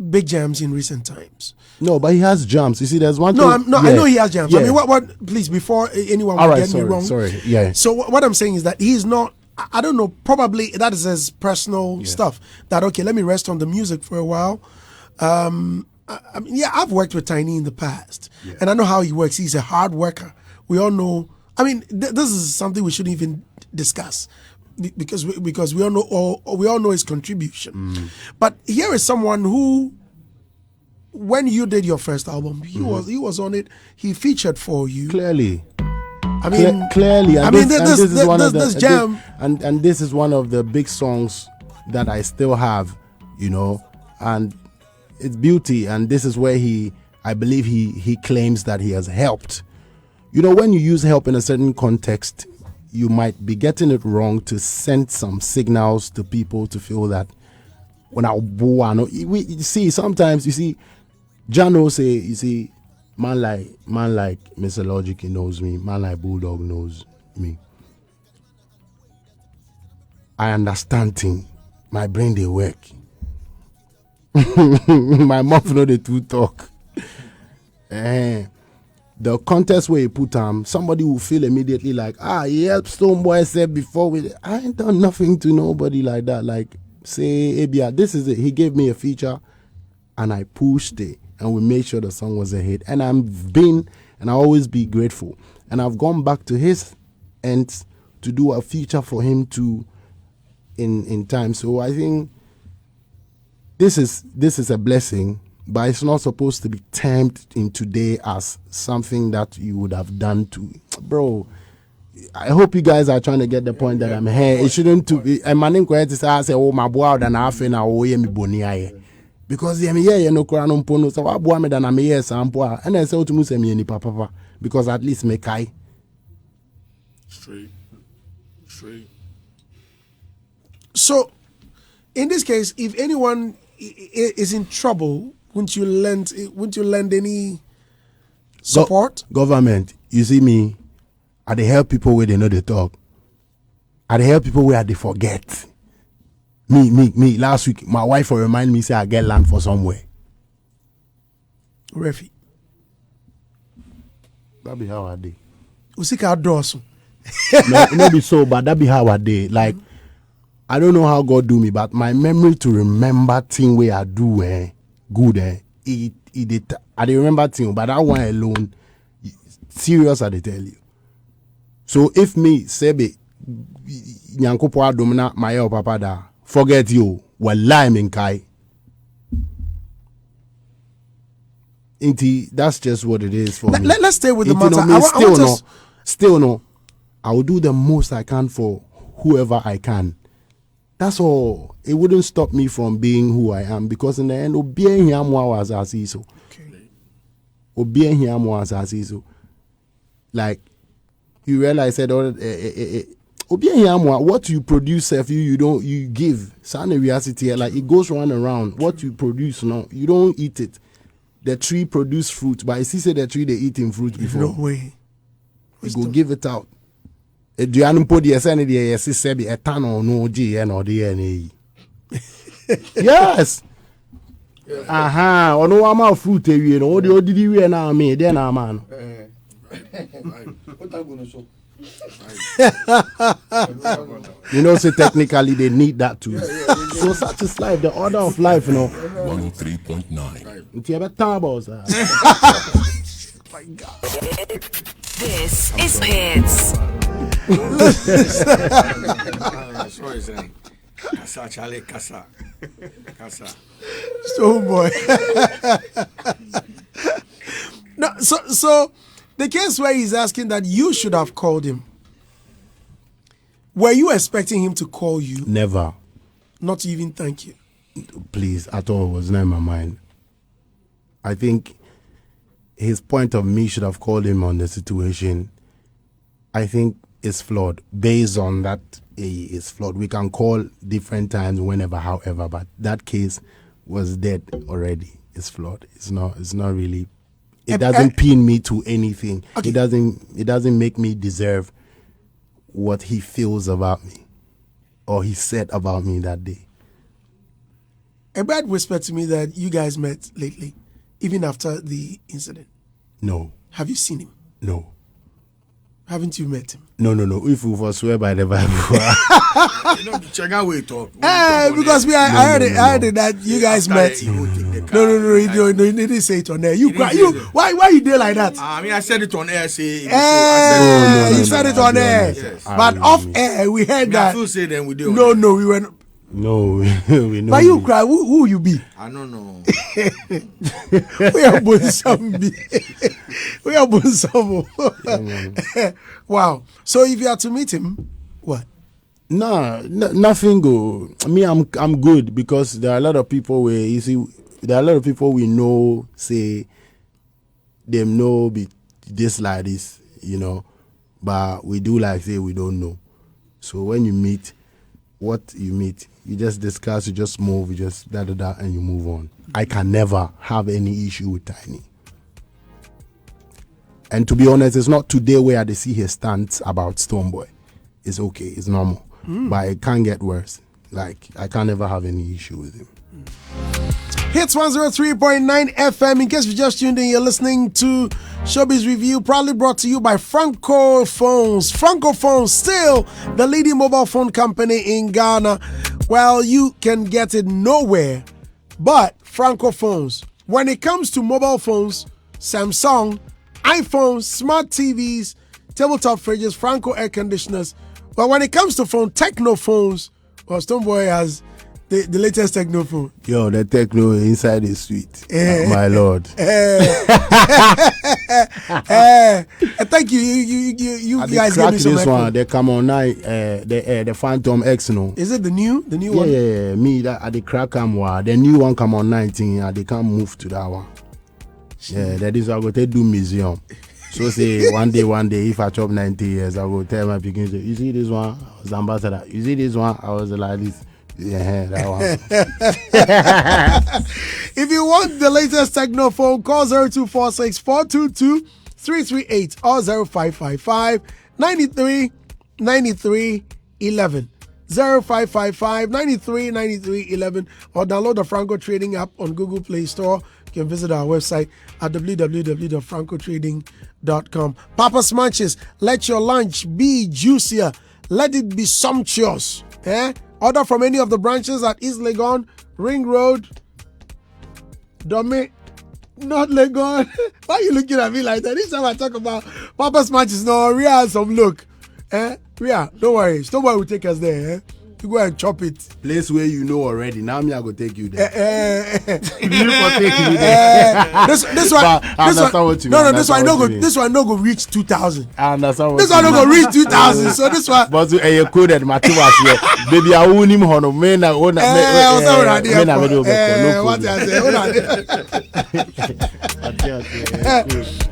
Speaker 1: big jams in recent times.
Speaker 2: No, but he has jams. You see, there's one thing.
Speaker 1: I know he has jams.
Speaker 2: Yeah.
Speaker 1: I mean, what? Please, before anyone
Speaker 2: will
Speaker 1: get me wrong.
Speaker 2: Sorry, yeah.
Speaker 1: So what I'm saying is that he's not. I don't know. Probably that is his personal stuff. That okay, let me rest on the music for a while. I mean, I've worked with Tiny in the past, and I know how he works. He's a hard worker. We all know. I mean, this is something we shouldn't even discuss, because we all know his contribution. But here is someone who, when you did your first album, he was on it. He featured for you
Speaker 2: clearly.
Speaker 1: I mean,
Speaker 2: clearly. And this is
Speaker 1: jam,
Speaker 2: and this is one of the big songs that I still have, and it's Beauty. And this is where I believe he claims that he has helped. When you use help in a certain context, you might be getting it wrong to send some signals to people to feel that when sometimes Jano say, man like Mr. Logic, he knows me, man like Bulldog knows me. I understand things. My brain they work. My mouth know the two talk. The contest where you put somebody will feel immediately like, he helped Stonebwoy said before I ain't done nothing to nobody like that. Like, say, Abia, this is it. He gave me a feature and I pushed it and we made sure the song was a hit. And I'll always be grateful. And I've gone back to his ends to do a feature for him too in time. So I think this is a blessing. But it's not supposed to be termed in today as something that you would have done to, bro. I hope you guys are trying to get the point that I'm here. It shouldn't to be. And my name is I say, oh my boy, and I feel now, oh yeah, me boni aye. Because yeah no kora no mpo no so wa boa me da na me yes ampo a and say otumu se me ni papa because at least me kai
Speaker 3: straight.
Speaker 1: So, in this case, if anyone is in trouble, wouldn't you lend any support?
Speaker 2: Government, you see me, I dey help people where they know they talk. I dey help people where they forget. Me. Last week, my wife will remind me say I get land for somewhere.
Speaker 1: Refi.
Speaker 2: That be how I did.
Speaker 1: Usika dosu.
Speaker 2: No be so, but that be how I did. Like, I don't know how God do me, but my memory to remember thing where I do good I dey remember thing, but that one alone, serious I dey tell you. So if me say be nyankopo adomina my papa da forget you, wallahi minkai. Inti, that's just what it is for me.
Speaker 1: Let's stay with the matter.
Speaker 2: Me, still no. I will do the most I can for whoever I can. That's all. It wouldn't stop me from being who I am because in the end, obeying him was as easy. Obeying him was as easy. Like you realize that obeying him, what you produce, if you give. Some reality like it goes round and round. What you produce, no, you don't eat it. The tree produce fruit, but I see say the tree they eating fruit before.
Speaker 1: No way.
Speaker 2: You go give it out. Do you put the SN the a ton or no G and or DNA? Yes. Aha, or no amount of fruit you know, the ODD we now me, then a man. You know, so technically they need that too. So such is life, the order of life, you know.
Speaker 4: 103.9.
Speaker 2: It's a better about
Speaker 1: My God.
Speaker 5: This is Hits.
Speaker 3: Kasa, Charlie, Kasa.
Speaker 1: Stonebwoy. No, so the case where he's asking that you should have called him. Were you expecting him to call you?
Speaker 2: Never.
Speaker 1: Not to even thank you.
Speaker 2: Please, at all, was not in my mind. I think his point of me should have called him on the situation. I think it's flawed. Based on that, it's flawed. We can call different times, whenever, however, but that case was dead already. It's flawed. It's not really. It doesn't pin me to anything. Okay. It doesn't make me deserve what he feels about me or he said about me that day.
Speaker 1: A bird whispered to me that you guys met lately, even after the incident.
Speaker 2: No.
Speaker 1: Have you seen him?
Speaker 2: No.
Speaker 1: Haven't you met him?
Speaker 2: No. If we swear by the Bible.
Speaker 3: Check out where talk.
Speaker 1: Because I heard it that you guys met. No, you didn't say it on there. You cry. Why you did like that?
Speaker 3: I mean, I said it on air. Say
Speaker 1: you said it on air.
Speaker 3: Yes.
Speaker 1: But off air, we heard that.
Speaker 3: I feel say then we do.
Speaker 2: No, we know.
Speaker 1: But you cry. Who you be?
Speaker 3: I don't know.
Speaker 1: We are Bonsambi. We are Bonsamo. Wow. So if you are to meet him, what?
Speaker 2: No, nothing go. Me, I'm good because there are a lot of people where you see. There are a lot of people we know say them know be this like this, you know, but we do like say we don't know. So when you meet, you just discuss, you just move, you just and you move on. I can never have any issue with Tiny. And to be honest, it's not today where they see his stance about Stonebwoy. It's okay, it's normal. But it can get worse. Like, I can't ever have any issue with him.
Speaker 1: Hits 103.9 FM. In case you just tuned in, you're listening to Showbiz Review, proudly brought to you by Franco Phones. Franco Phones, still the leading mobile phone company in Ghana. Well, you can get it nowhere but Franco Phones. When it comes to mobile phones, Samsung, iPhones, smart TVs, tabletop fridges, Franco air conditioners. But when it comes to phone, techno phones, well, Stonebwoy has The latest techno phone.
Speaker 2: Yo, the techno inside is sweet. My lord.
Speaker 1: Thank you. You
Speaker 2: I
Speaker 1: guys
Speaker 2: crack
Speaker 1: gave me some
Speaker 2: this
Speaker 1: echo.
Speaker 2: one. They come on night. The Phantom X, no.
Speaker 1: Is it the new one?
Speaker 2: Yeah. Me that at the crack the new one come on 19. They can't move to that one. Yeah, that is I go to do museum. So say one day, if I chop 90 years, I go tell my pikin, you see this one? I was ambassador. You see this one? I was like this. Yeah, that one.
Speaker 1: If you want the latest techno phone, call 0246 422 338 or 0555 93 93 11. 0555 93 93 11 or download the Franco Trading app on Google Play Store. You can visit our website at www.francotrading.com. Papa's Munches, let your lunch be juicier. Let it be sumptuous. Order from any of the branches at East Legon, Ring Road, Dome, not Legon. Why are you looking at me like that? This time I talk about Papa's Munches, no, Ria has some look. Ria, don't worry. Stonebwoy will take us there. You go and chop it.
Speaker 2: Place where you know already. Now me I go take you there.
Speaker 1: You for taking me there. This one. This one no go reach 2,000.
Speaker 2: I understand.
Speaker 1: This one no go reach 2,000. So this one.
Speaker 2: But you coded my 2 was here. Baby, I won't even honor me na what I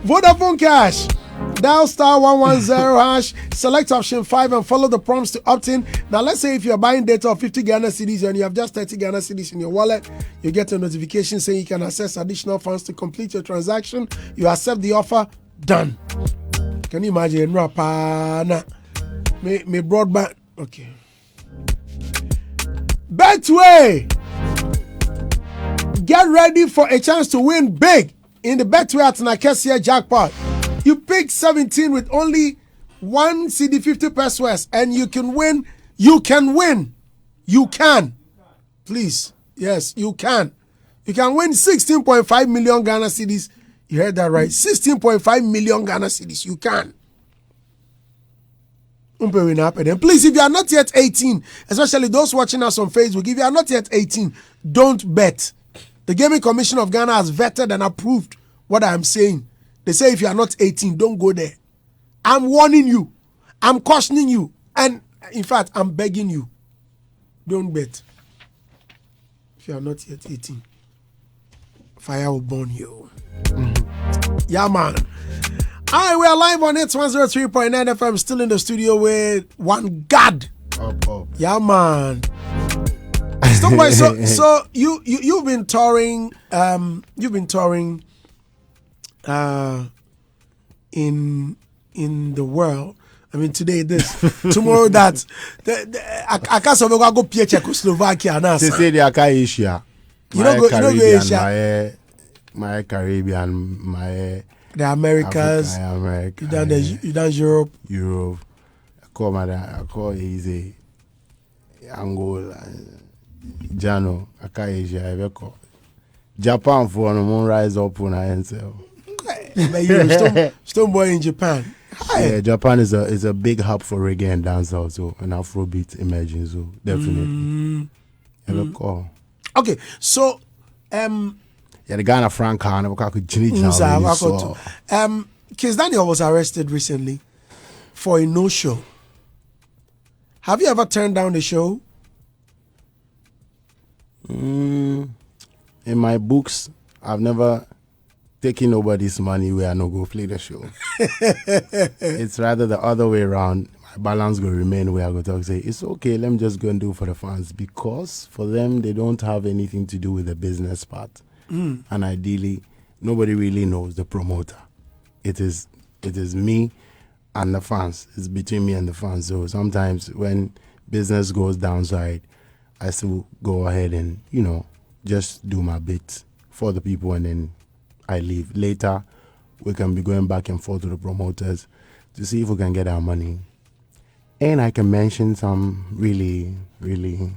Speaker 1: Vodafone Cash. Dial star 110 hash, select option 5 and follow the prompts to opt in. Now let's say if you're buying data of 50 Ghana cedis and you have just 30 Ghana cedis in your wallet, you get a notification saying you can access additional funds to complete your transaction. You accept the offer, done. Can you imagine? Me broadband. Okay. Betway. Get ready for a chance to win big in the Betway at Nakesia jackpot. You pick 17 with only 1 CD50 pesos and you can win. You can win. You can. Please. Yes, you can. You can win 16.5 million Ghana cedis. You heard that right. 16.5 million Ghana cedis. You can. And please, if you are not yet 18, especially those watching us on Facebook, if you are not yet 18, don't bet. The Gaming Commission of Ghana has vetted and approved what I am saying. They say if you are not 18, don't go there. I'm warning you. I'm cautioning you. And in fact, I'm begging you. Don't bet. If you are not yet 18, fire will burn you. Yeah, man. All right, we are live on Hits 103.9 FM, still in the studio with one God.
Speaker 2: Up.
Speaker 1: Yeah, man. Stonebwoy, so you've been touring. In the world. I mean, today this, tomorrow that. I can't say go play Czechoslovakia now.
Speaker 2: They say they are Asia.
Speaker 1: You know go Asia.
Speaker 2: My Caribbean, my
Speaker 1: the Americas.
Speaker 2: America.
Speaker 1: You done Europe.
Speaker 2: I call easy. Angola, Jano, Asia. I call Japan for no more rise up on INSL.
Speaker 1: Stonebwoy in Japan.
Speaker 2: Yeah, Japan is a big hub for reggae and dance also, and Afrobeat emerging, so definitely. Call.
Speaker 1: Okay, so
Speaker 2: yeah, the Ghana Frank Khan,
Speaker 1: Kiss Daniel was arrested recently for a no-show. Have you ever turned down the show?
Speaker 2: In my books, I've never taken nobody's money where I no go play the show. It's rather the other way around. My balance will remain where I go talk say, it's okay, let me just go and do it for the fans, because for them, they don't have anything to do with the business part. And ideally, nobody really knows the promoter. It is me and the fans. It's between me and the fans. So sometimes when business goes downside, I still go ahead and, just do my bit for the people, and then I leave. Later, we can be going back and forth to the promoters to see if we can get our money. And I can mention some really, really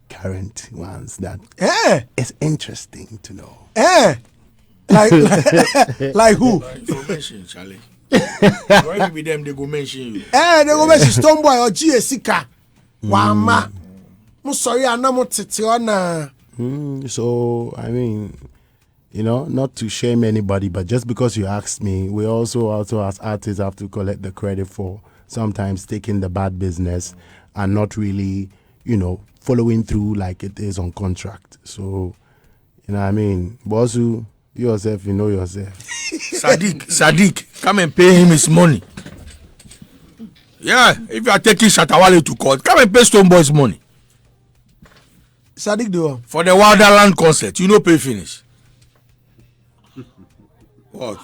Speaker 2: current ones that it's interesting to know.
Speaker 1: Like who?
Speaker 3: Information, Charlie. Why be them? They go mention you.
Speaker 1: They go mention Stonebwoy or GSika. Wama. sorry, I'm not titiona.
Speaker 2: So, I mean, you know, not to shame anybody, but just because you asked me, we also as artists have to collect the credit for sometimes taking the bad business and not really, you know, following through like it is on contract. So, you know what I mean? Boss, you yourself, you know yourself.
Speaker 3: Sadiq, come and pay him his money. Yeah, if you are taking Shatawale to court, come and pay Stonebwoy's money.
Speaker 1: Sadiq do
Speaker 3: For the Wilderland concert, you know pay finish. What?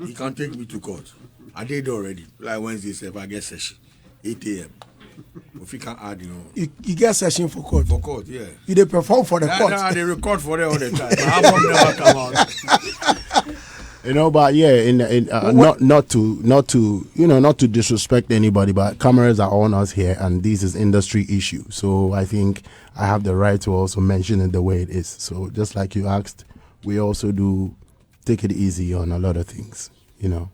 Speaker 3: You can't take me to court. I did already. Like Wednesday, if I get session, 8 a.m. If you can add, you know.
Speaker 1: You get session for court.
Speaker 3: For court, yeah.
Speaker 1: You they perform for the court.
Speaker 3: Nah, they record for it all the time. My album never come out.
Speaker 2: You know, but yeah, not to disrespect anybody, but cameras are on us here, and this is industry issue. So I think I have the right to also mention it the way it is. So just like you asked, we also do take it easy on a lot of things, you know.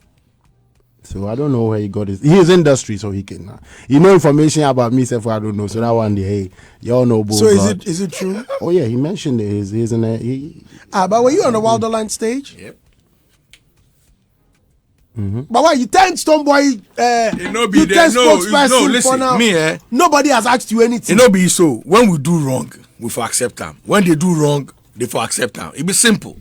Speaker 2: So I don't know where he got his. He is industry, so he can. Information about me, so I don't know. So that one day, hey, y'all know.
Speaker 1: So is it true?
Speaker 2: Oh yeah, he mentioned it. He's in a.
Speaker 1: But were you on the Wilderland stage?
Speaker 3: Yep.
Speaker 1: But why you turned Stonebwoy? You turned spokesperson for now.
Speaker 3: Me,
Speaker 1: nobody has asked you anything.
Speaker 3: It no be so. When we do wrong, we for accept them. When they do wrong, they for accept them. It be simple.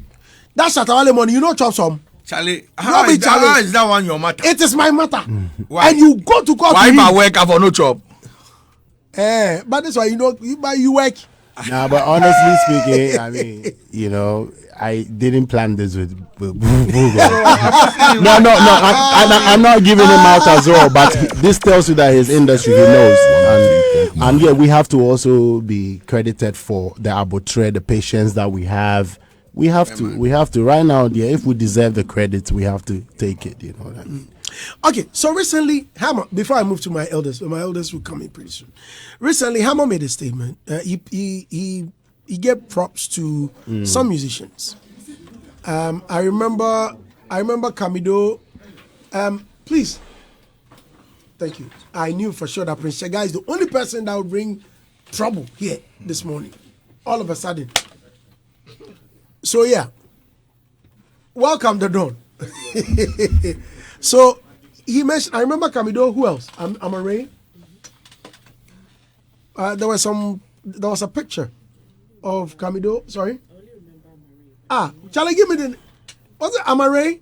Speaker 1: That's Shatawale money. You know, chop some.
Speaker 3: Charlie, how is that one your matter?
Speaker 1: It is my matter.
Speaker 3: Why?
Speaker 1: And you go to court.
Speaker 3: Why if I work, I for no job?
Speaker 1: But that's why you work.
Speaker 2: Nah, but honestly speaking, I mean, you know, I didn't plan this with Google. No, I'm not giving him out as well, but this tells you that his industry, he knows. And yeah, we have to also be credited for the arbitrary, the patience that we have. We have to right now. Yeah, if we deserve the credit, we have to take it. You know what I mean?
Speaker 1: Okay, so recently, Hammer. Before I move to my eldest will come in pretty soon. Recently, Hammer made a statement. He gave props to some musicians. I remember Camido. Please, thank you. I knew for sure that Prince Shega is the only person that would bring trouble here this morning. All of a sudden. So yeah, welcome the dawn. So he mentioned. I remember Camido. Who else? Amare. There was a picture of Camido. Sorry. Charlie, give me the. Was it Amare?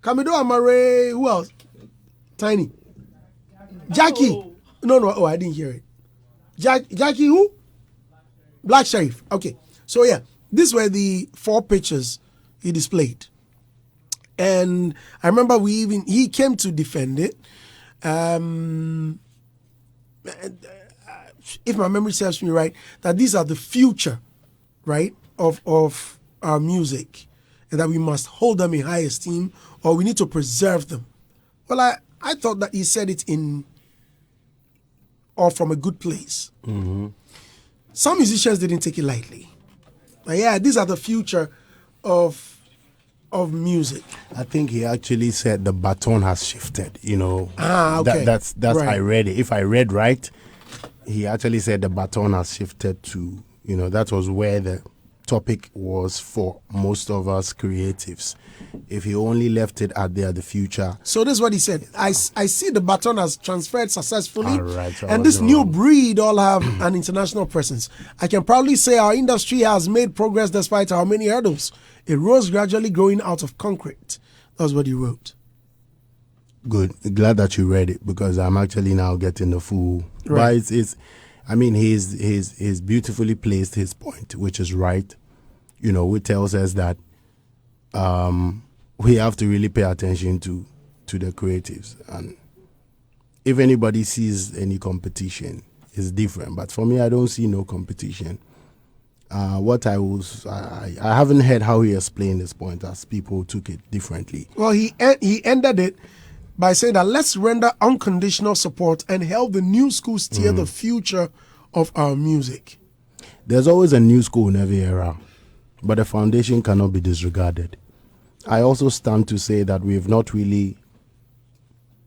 Speaker 1: Camido, Amare. Who else? Tiny. Jackie. No. Oh, I didn't hear it. Jackie who? Black Sheriff. Okay. So yeah. These were the 4 pictures he displayed. And I remember he came to defend it. If my memory serves me right, that these are the future, right, of our music, and that we must hold them in high esteem, or we need to preserve them. Well, I thought that he said it from a good place. Mm-hmm. Some musicians didn't take it lightly. But yeah, these are the future of music.
Speaker 2: I think he actually said the baton has shifted. You know,
Speaker 1: okay.
Speaker 2: That's
Speaker 1: right.
Speaker 2: I read it. If I read right, he actually said the baton has shifted to. You know, that was where the topic was for most of us creatives. If he only left it at the future.
Speaker 1: So this is what he said. I see the baton has transferred successfully.
Speaker 2: All right, so
Speaker 1: and this new breed all have an international presence. I can proudly say our industry has made progress despite our many hurdles. It rose gradually growing out of concrete. That's what he wrote.
Speaker 2: Good. Glad that you read it because I'm actually now getting the full.
Speaker 1: Right.
Speaker 2: But it's I mean, he's beautifully placed his point, which is right. You know, which tells us that we have to really pay attention to the creatives. And if anybody sees any competition, it's different. But for me, I don't see no competition. I haven't heard how he explained this point as people took it differently.
Speaker 1: Well, he ended it by saying that let's render unconditional support and help the new school steer the future of our music.
Speaker 2: There's always a new school in every era, but the foundation cannot be disregarded. I also stand to say that we have not really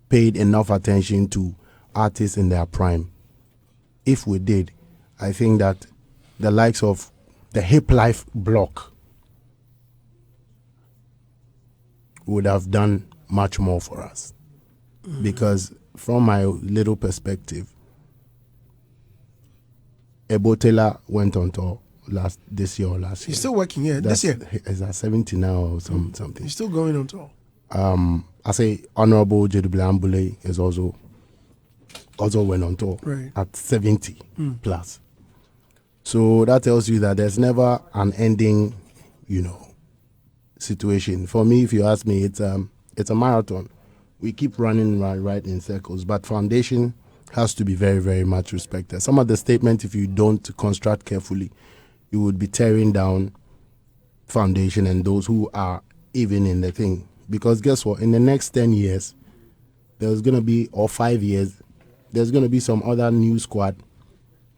Speaker 2: paid enough attention to artists in their prime. If we did, I think that the likes of the Hip Life block would have done much more for us. Because from my little perspective, Ebotela went on tour this year or last year.
Speaker 1: He's still working here this year.
Speaker 2: Is at 70 now or something.
Speaker 1: He's still going on tour.
Speaker 2: I say Honorable Jedublambule is also went on tour at 70 plus. So that tells you that there's never an ending, situation. For me, if you ask me, it's a marathon. We keep running right in circles, but foundation has to be very, very much respected. Some of the statements, if you don't construct carefully, you would be tearing down foundation and those who are even in the thing. Because guess what? In the next 10 years, there's going to be, or 5 years, there's going to be some other new squad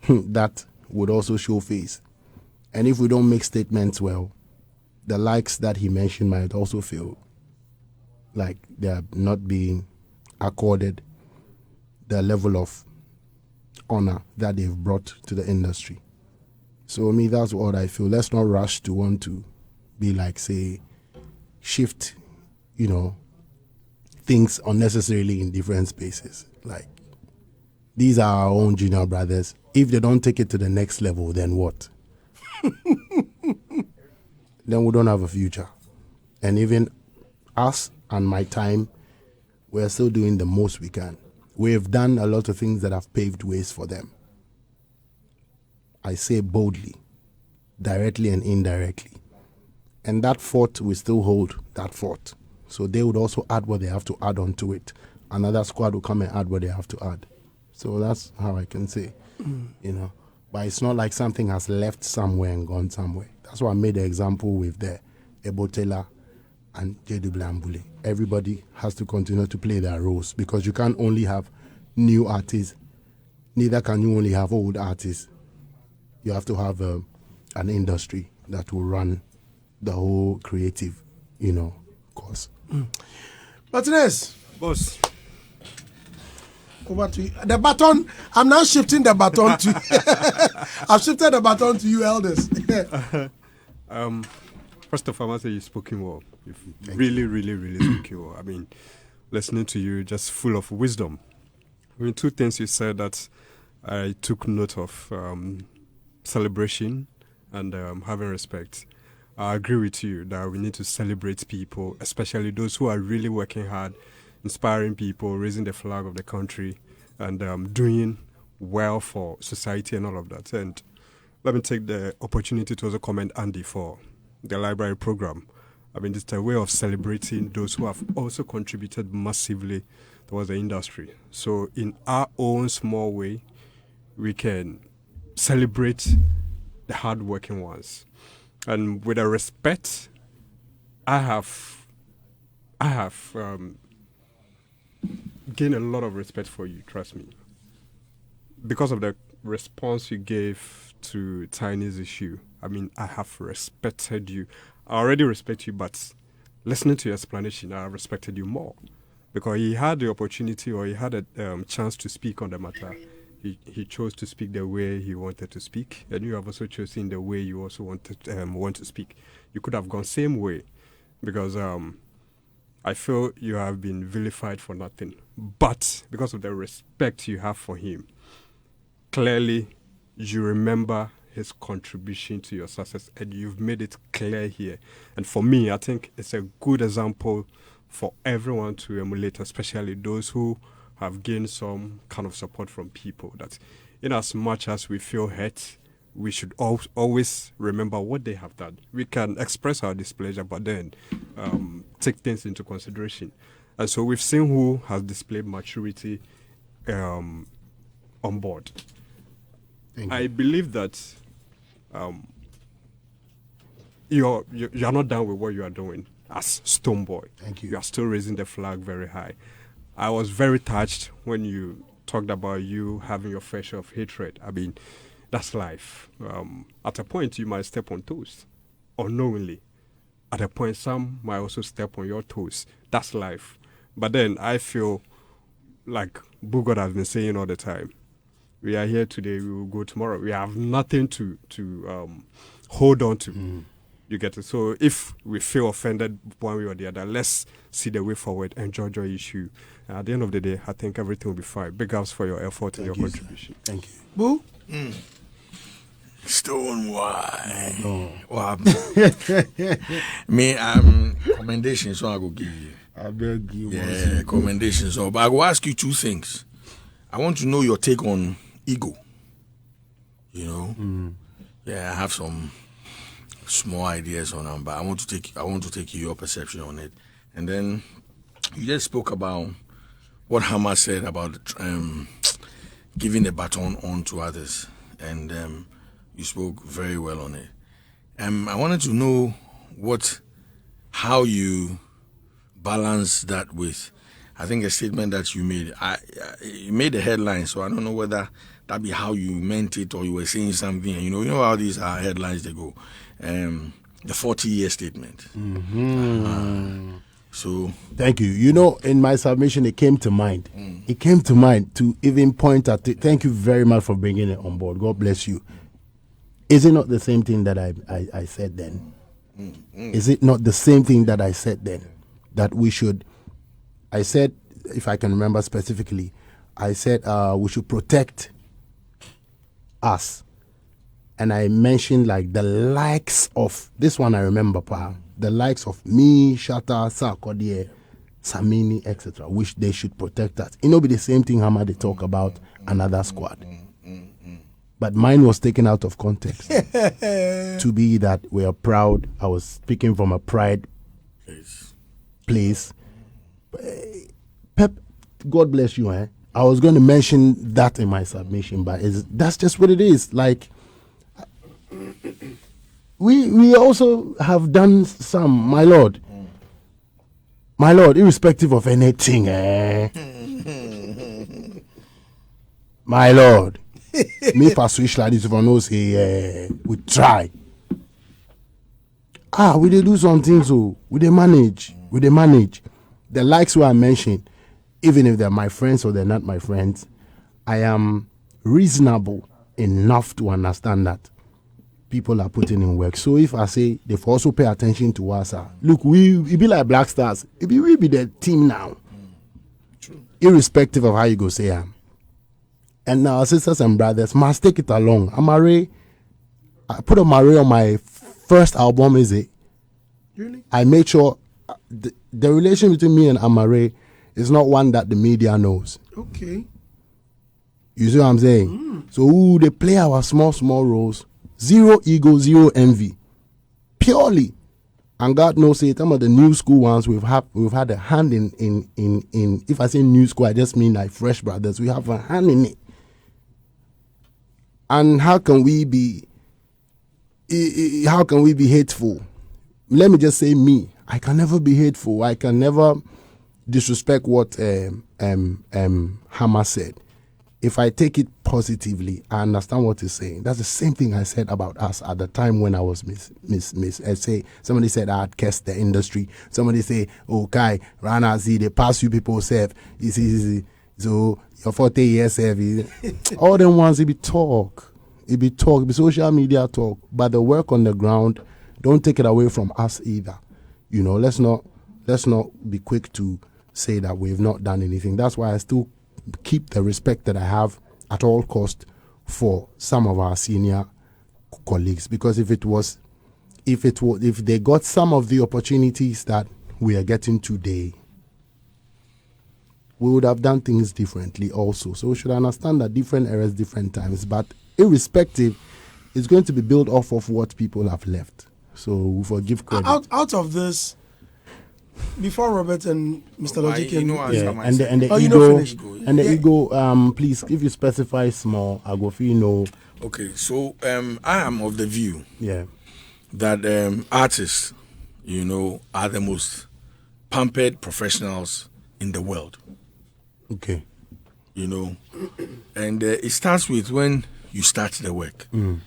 Speaker 2: that would also show face. And if we don't make statements well, the likes that he mentioned might also feel like they're not being accorded the level of honor that they've brought to the industry. So me, that's what I feel. Let's not rush to want to be like, say, shift, things unnecessarily in different spaces. Like, these are our own junior brothers. If they don't take it to the next level, then what? Then we don't have a future. And even us and my time, we're still doing the most we can. We've done a lot of things that have paved ways for them. I say boldly, directly and indirectly. And that fort, we still hold that fort. So they would also add what they have to add onto it. Another squad will come and add what they have to add. So that's how I can say, But it's not like something has left somewhere and gone somewhere. That's why I made the example with the Ebotela and Jedublambule. Everybody has to continue to play their roles because you can't only have new artists, neither can you only have old artists. You have to have an industry that will run the whole creative, course.
Speaker 1: Martinez,
Speaker 6: Boss.
Speaker 1: over to you. The baton, I'm now shifting the baton to I've shifted the baton to you, elders.
Speaker 6: First of all, I must say you've spoken well. You've really, really, really spoken well. I mean, listening to you, just full of wisdom. I mean, two things you said that I took note of, celebration and having respect. I agree with you that we need to celebrate people, especially those who are really working hard, inspiring people, raising the flag of the country, and doing well for society and all of that. And let me take the opportunity to also commend Andy for the library program. I mean, it's a way of celebrating those who have also contributed massively towards the industry. So in our own small way, we can celebrate the hardworking ones. And with the respect, I have gained a lot of respect for you, trust me. Because of the response you gave to Tiny's issue, I mean, I have respected you. I already respect you, but listening to your explanation, I respected you more. Because he had the opportunity or he had a chance to speak on the matter. He chose to speak the way he wanted to speak, and you have also chosen the way you also want to speak. You could have gone same way, because I feel you have been vilified for nothing. But because of the respect you have for him, clearly you remember his contribution to your success, and you've made it clear here. And for me, I think it's a good example for everyone to emulate, especially those who have gained some kind of support from people, that in as much as we feel hurt, we should always remember what they have done. We can express our displeasure, but then take things into consideration. And so we've seen who has displayed maturity on board. I believe that you're not done with what you are doing as Stonebwoy.
Speaker 2: Thank you.
Speaker 6: You are still raising the flag very high. I was very touched when you talked about you having your fair share of hatred. I mean, that's life. At a point, you might step on toes, unknowingly. At a point, some might also step on your toes. That's life. But then I feel like Bugod has been saying all the time, We are here today. We will go tomorrow. We have nothing to hold on to. You get it? So if we feel offended one way or the other, let's see the way forward, enjoy your issue. At the end of the day, I think everything will be fine. Big ups for your effort and your contribution.
Speaker 2: Sir. Thank you.
Speaker 1: Boo?
Speaker 3: Stonebwoy.
Speaker 2: Oh.
Speaker 3: What me, commendations, so I go give you.
Speaker 2: I beg you.
Speaker 3: Yeah, commendations. So, but I will ask you two things. I want to know your take on ego. You know? Yeah, I have some small ideas on them, but I want to take your perception on it. And then you just spoke about what Hamas said about giving the baton on to others, and you spoke very well on it. I wanted to know how you balance that with, I think, a statement that you made. You made the headline, so I don't know whether that be how you meant it or you were saying something. And you know how these are headlines, they go. The 40-year statement. So
Speaker 2: thank you. You know, in my submission, it came to mind. It came to mind to even point at it. Thank you very much for bringing it on board. God bless you. Is it not the same thing that I said then? Is it not the same thing that I said then? That we should, I said, if I can remember specifically, I said we should protect us. And I mentioned like the likes of, this one I remember, the likes of me, Shatta, Sarkodie, Samini, etc., which they should protect us. It will be the same thing Hama they talk about another squad. But mine was taken out of context to be that we are proud. I was speaking from a pride place. Pep, God bless you. I was going to mention that in my submission, but that's just what it is. Like, we also have done some, my lord, irrespective of anything, my lord. Me for switch like this, if I know say we try. We dey do some things, so we dey manage. The likes who I mentioned, even if they're my friends or they're not my friends, I am reasonable enough to understand that people are putting in work. So if I say they've also pay attention to us, look, it be like Black Stars. We be the team now. True. Irrespective of how you go say And now, sisters and brothers, must take it along. Amare, I put Amare on my first album, is it?
Speaker 1: Really?
Speaker 2: I made sure the relation between me and Amare is not one that the media knows.
Speaker 1: Okay.
Speaker 2: You see what I'm saying? So they play our small roles. Zero ego, zero envy. Purely. And God knows it. Some of the new school ones we've had a hand in if I say new school, I just mean like Fresh Brothers. We have a hand in it. And how can we be hateful? Let me just say me. I can never be hateful. I can never disrespect what Hamas said. If I take it positively, I understand what he's saying. That's the same thing I said about us at the time when I was say somebody said I had cursed the industry. Somebody say, oh Kai, Rana Z, they pass you people serve. Easy. So your 40 years serve. All them ones it be talk. It be social media talk. But the work on the ground, don't take it away from us either. You know, let's not be quick to say that we've not done anything. That's why I still keep the respect that I have at all cost for some of our senior colleagues, because if they got some of the opportunities that we are getting today, we would have done things differently also. So we should understand that different eras, different times, but irrespective, it's going to be built off of what people have left. So we forgive credit.
Speaker 1: Out of this, before Robert and Mr. Logic
Speaker 2: and the ego, please, if you specify small, I go feel
Speaker 3: Okay, so I am of the view
Speaker 2: that
Speaker 3: artists, are the most pampered professionals in the world.
Speaker 2: Okay.
Speaker 3: And it starts with when you start the work. Be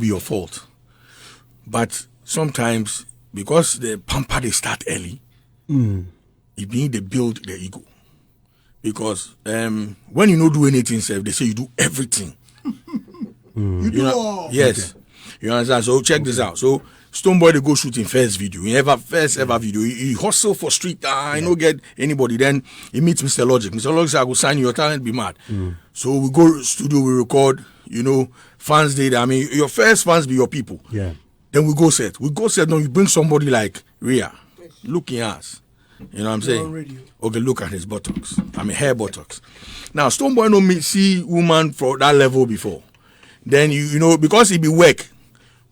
Speaker 3: your fault. But sometimes, because the pamper they start early, it means they build the ego. Because when you don't do anything, sef, they say you do everything.
Speaker 1: You do all.
Speaker 3: Yes. Okay. You understand? So check this out. So Stonebwoy they go shoot in first video. First ever video. He hustle for street. I no get anybody. Then he meets Mr. Logic. Mr. Logic say, I go sign you, your talent be mad. So we go studio, we record, fans did. I mean, your first fans be your people.
Speaker 2: Yeah.
Speaker 3: Then we go set. Now you bring somebody like Rhea. Look in us. You know what I'm saying? Okay, look at his buttocks. I mean hair buttocks. Now Stonebwoy no see woman for that level before. Then you because he be work.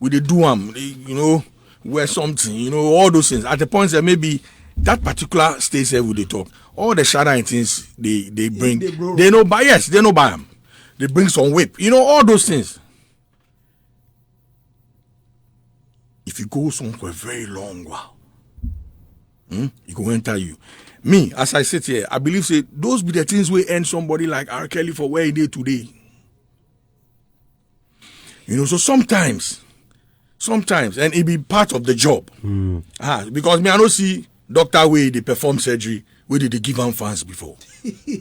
Speaker 3: With the do wear something, all those things. At the point that maybe that particular stage there with the talk, all the shadow and things they bring, they no buy them. They bring some whip, all those things. If you go somewhere very long while, it go enter you. Me, as I sit here, I believe say those be the things we end somebody like R. Kelly for where he did today. So sometimes, and it be part of the job. Because me, I don't see doctor way they perform surgery where did they give them fans before. Okay. You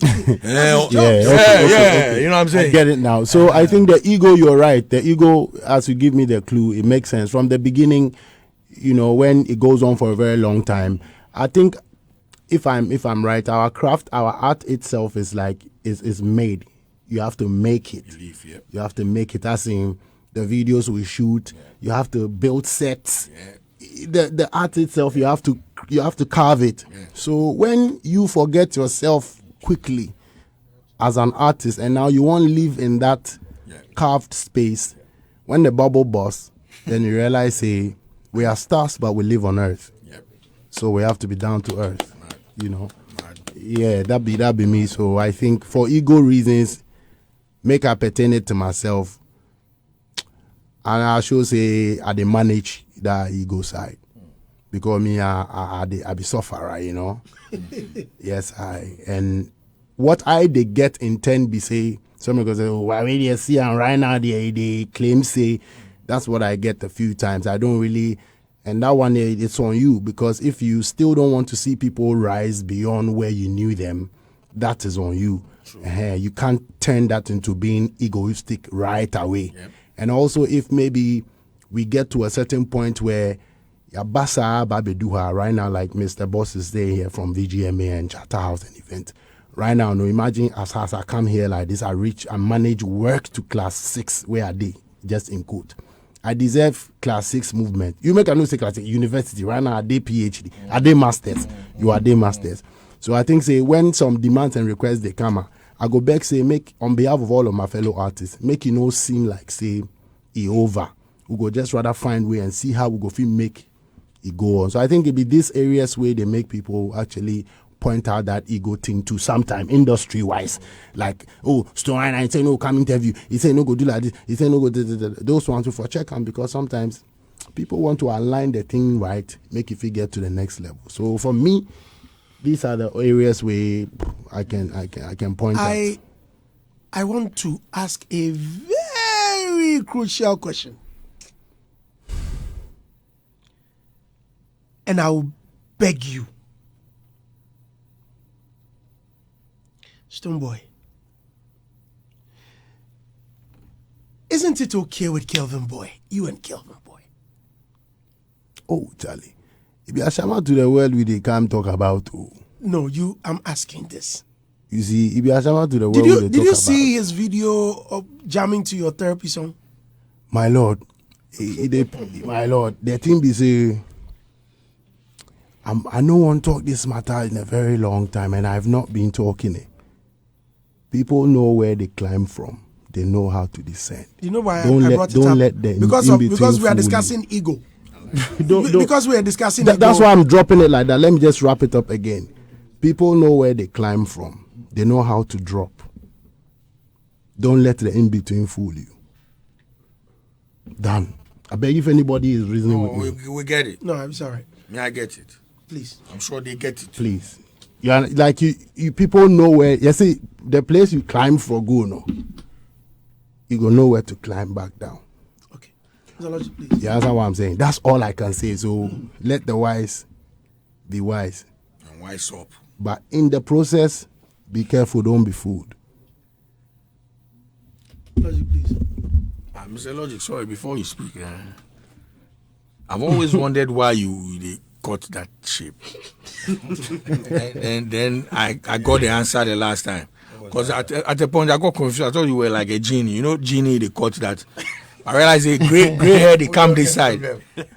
Speaker 3: know what I'm saying?
Speaker 2: I get it now. So I think the ego, you're right. The ego, as you give me the clue, it makes sense. From the beginning, when it goes on for a very long time, I think if I'm right, our craft, our art itself is made. You have to make it. You have to make it. As in the videos we shoot, you have to build sets. The art itself, you have to carve it. So when you forget yourself quickly as an artist, and now you won't live in that carved space, when the bubble bursts, then you realize, we are stars, but we live on earth. So we have to be down to earth. Yeah, that be me. So I think for ego reasons, make I pertain it to myself. And I should say I dey manage that ego side. Because me, I be sufferer, Yes, and what I they get in 10 be say, some people say, I really see and right now they claim say, that's what I get a few times. I don't really, and that one, it's on you. Because if you still don't want to see people rise beyond where you knew them, that is on you. You can't turn that into being egoistic right away. And also, if maybe we get to a certain point where Yabasa Babeduha, right now, like Mr. Boss is there here from VGMA and Charterhouse and event. Right now, imagine as I come here like this, I manage work to class 6, where are they? Just in quote. I deserve class 6 movement. You make a no say class 6, university, right now, are they PhD? Are they masters? You are they masters. So I think, when some demands and requests they come out, I go back, make on behalf of all of my fellow artists, make it seem like, it over. We go just rather find way and see how we go make it go on. So I think it be these areas where they make people actually point out that ego thing to sometime industry-wise. Like, Stone I say no, come interview. He say no, go do like this. He say no, go do. Those ones for check on, because sometimes people want to align the thing right, make it get to the next level. So for me, these are the areas where I can point out.
Speaker 1: I want to ask a very crucial question. And I will beg you, Stonebwoy, isn't it okay with Kelvin Boy? You and Kelvin Boy.
Speaker 2: Oh, Charlie. If you are shaman to the world, we they can't talk about.
Speaker 1: No, I'm asking this.
Speaker 2: You see, if you are shaman to the world,
Speaker 1: did you see his video of jamming to your therapy song?
Speaker 2: My lord, my lord, the thing be say, I no one talk this matter in a very long time, and I've not been talking it. People know where they climb from. They know how to descend.
Speaker 1: You know why I brought it up?
Speaker 2: Don't let them
Speaker 1: because we are discussing ego. Because we are discussing ego.
Speaker 2: That's why I'm dropping it like that. Let me just wrap it up again. People know where they climb from. They know how to drop. Don't let the in-between fool you. Done. I beg if anybody is reasoning with me.
Speaker 3: We get it.
Speaker 1: No, I'm sorry.
Speaker 3: Me, I get it.
Speaker 1: Please.
Speaker 3: I'm sure they get it.
Speaker 2: Please. You are, like you people know where, you see, the place you climb for go, no. You go know where to climb back down.
Speaker 1: Okay. Please.
Speaker 2: Yeah, that's what I'm saying. That's all I can say. So let the wise be wise.
Speaker 3: And wise up.
Speaker 2: But in the process, Be careful, don't be fooled.
Speaker 1: Logic, please.
Speaker 3: Mr. Logic, sorry, before you speak, I've always wondered why they cut that shape. and then I got the answer the last time. Because at the point I got confused. I thought you were like a genie. You know, genie, they cut that. I realized the gray hair, they come this side.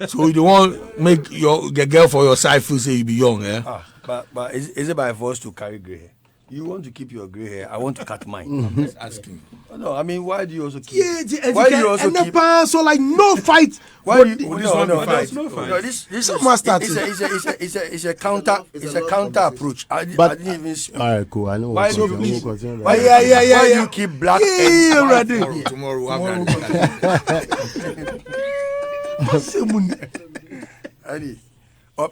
Speaker 3: So you don't want make the girl for your side feel say you be young,
Speaker 7: But is it by force to carry gray hair? You want to keep your gray hair. I want to cut mine. I'm just asking. No, I mean, why do you also keep?
Speaker 1: Why do you also keep? So like no fight.
Speaker 7: Why do you? No
Speaker 6: fight.
Speaker 7: No, this
Speaker 1: Someone started.
Speaker 7: It's a counter. It's a counter approach. I didn't even speak.
Speaker 2: All right, cool. I know.
Speaker 7: Why do
Speaker 1: Why
Speaker 7: you keep black?
Speaker 3: Tomorrow.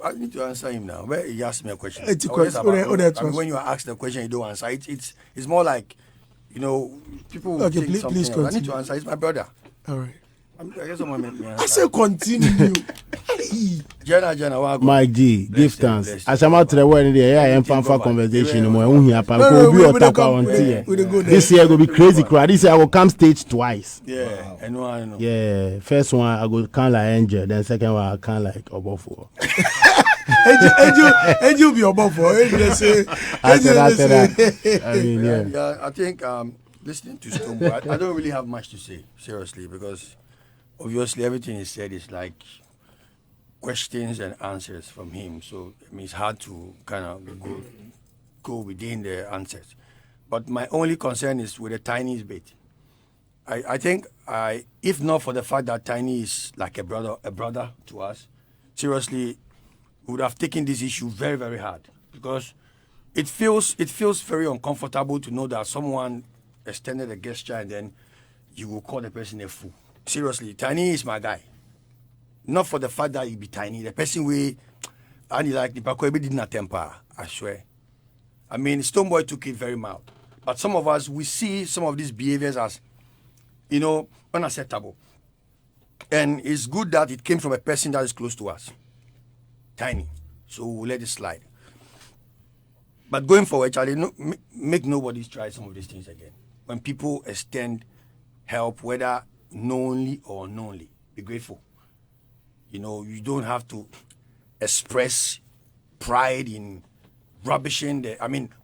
Speaker 7: I need to answer him now. Where he asked me a question.
Speaker 1: It's a question.
Speaker 7: When you are asked the question, you don't answer. It's more like, people.
Speaker 1: Okay,
Speaker 7: think
Speaker 1: please
Speaker 7: continue.
Speaker 1: continue.
Speaker 7: I need to answer. It's my brother.
Speaker 1: All right.
Speaker 7: I guess someone made me answer.
Speaker 1: I say continue.
Speaker 7: Jenna,
Speaker 2: Mike G, give thanks. Ashama to the word in the air and fan for conversation. This year will be crazy crowd. This year I will come stage twice.
Speaker 7: Yeah, I know.
Speaker 2: Yeah, first one I go kind like Angel, then second one I kind like Obofo.
Speaker 1: Angel be Obofo.
Speaker 7: I think listening to Stonebwoy, I don't really have much to say, seriously, because obviously everything he said is like questions and answers from him. So it's hard to kind of go within the answers. But my only concern is with the Tiny's bit. I think if not for the fact that Tiny is like a brother to us, seriously, we would have taken this issue very, very hard, because it feels very uncomfortable to know that someone extended a gesture and then you will call the person a fool. Seriously, Tiny is my guy. Not for the fact that he be Tiny. The person and he like the Pakoebi did not temper, I swear. I mean, Stonebwoy took it very mild. But some of us, we see some of these behaviors as, unacceptable. And it's good that it came from a person that is close to us. Tiny. So we'll let it slide. But going forward, Charlie, make nobody try some of these things again. When people extend help, whether knowingly or unknowingly, be grateful. You don't have to express pride in rubbishing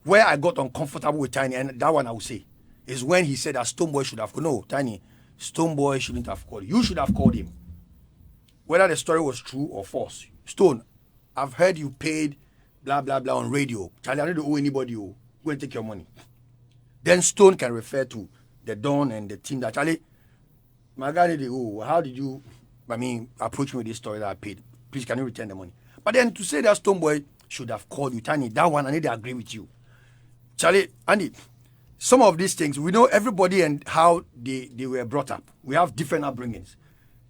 Speaker 7: where I got uncomfortable with Tiny, and that one I would say, is when he said that Stonebwoy should have called. No, Tiny, Stonebwoy shouldn't have called. You should have called him. Whether the story was true or false. Stone, I've heard you paid blah, blah, blah on radio. Charlie, I don't owe anybody. Go and take your money. Then Stone can refer to the Don and the team that, Charlie, my guy, how did you, approach me with this story that I paid? Please, can you return the money? But then to say that Stonebwoy should have called you, Tiny, that one, I need to agree with you. Charlie, Andy, some of these things, we know everybody and how they were brought up. We have different upbringings.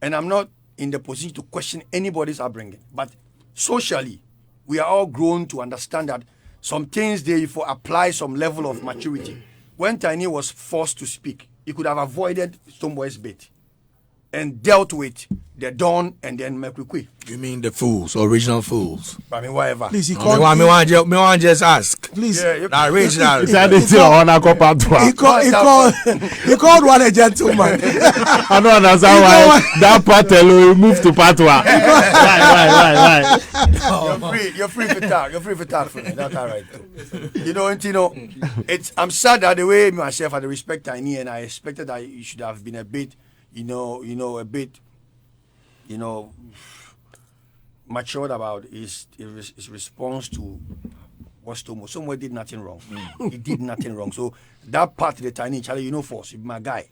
Speaker 7: And I'm not in the position to question anybody's upbringing. But socially, we are all grown to understand that some things they for apply some level of maturity. When Tiny was forced to speak, he could have avoided Stonebwoy's bait and dealt with the Don and then Mekukwe.
Speaker 3: You mean the fools, original fools?
Speaker 7: Whatever.
Speaker 1: Please, he
Speaker 3: called. Me want just ask.
Speaker 1: Please.
Speaker 3: That original.
Speaker 1: He called one a gentleman.
Speaker 2: I don't understand why that part alone moved to Patwa.
Speaker 7: Right. You're free to talk. You're free to talk for me. That's all right. I'm sad that the way myself I respect Tiny, and I expected that you should have been a bit, a bit matured about his response to what Stonebwoy did nothing wrong. He did nothing wrong. So that part of the Tiny, Charlie, force, my guy,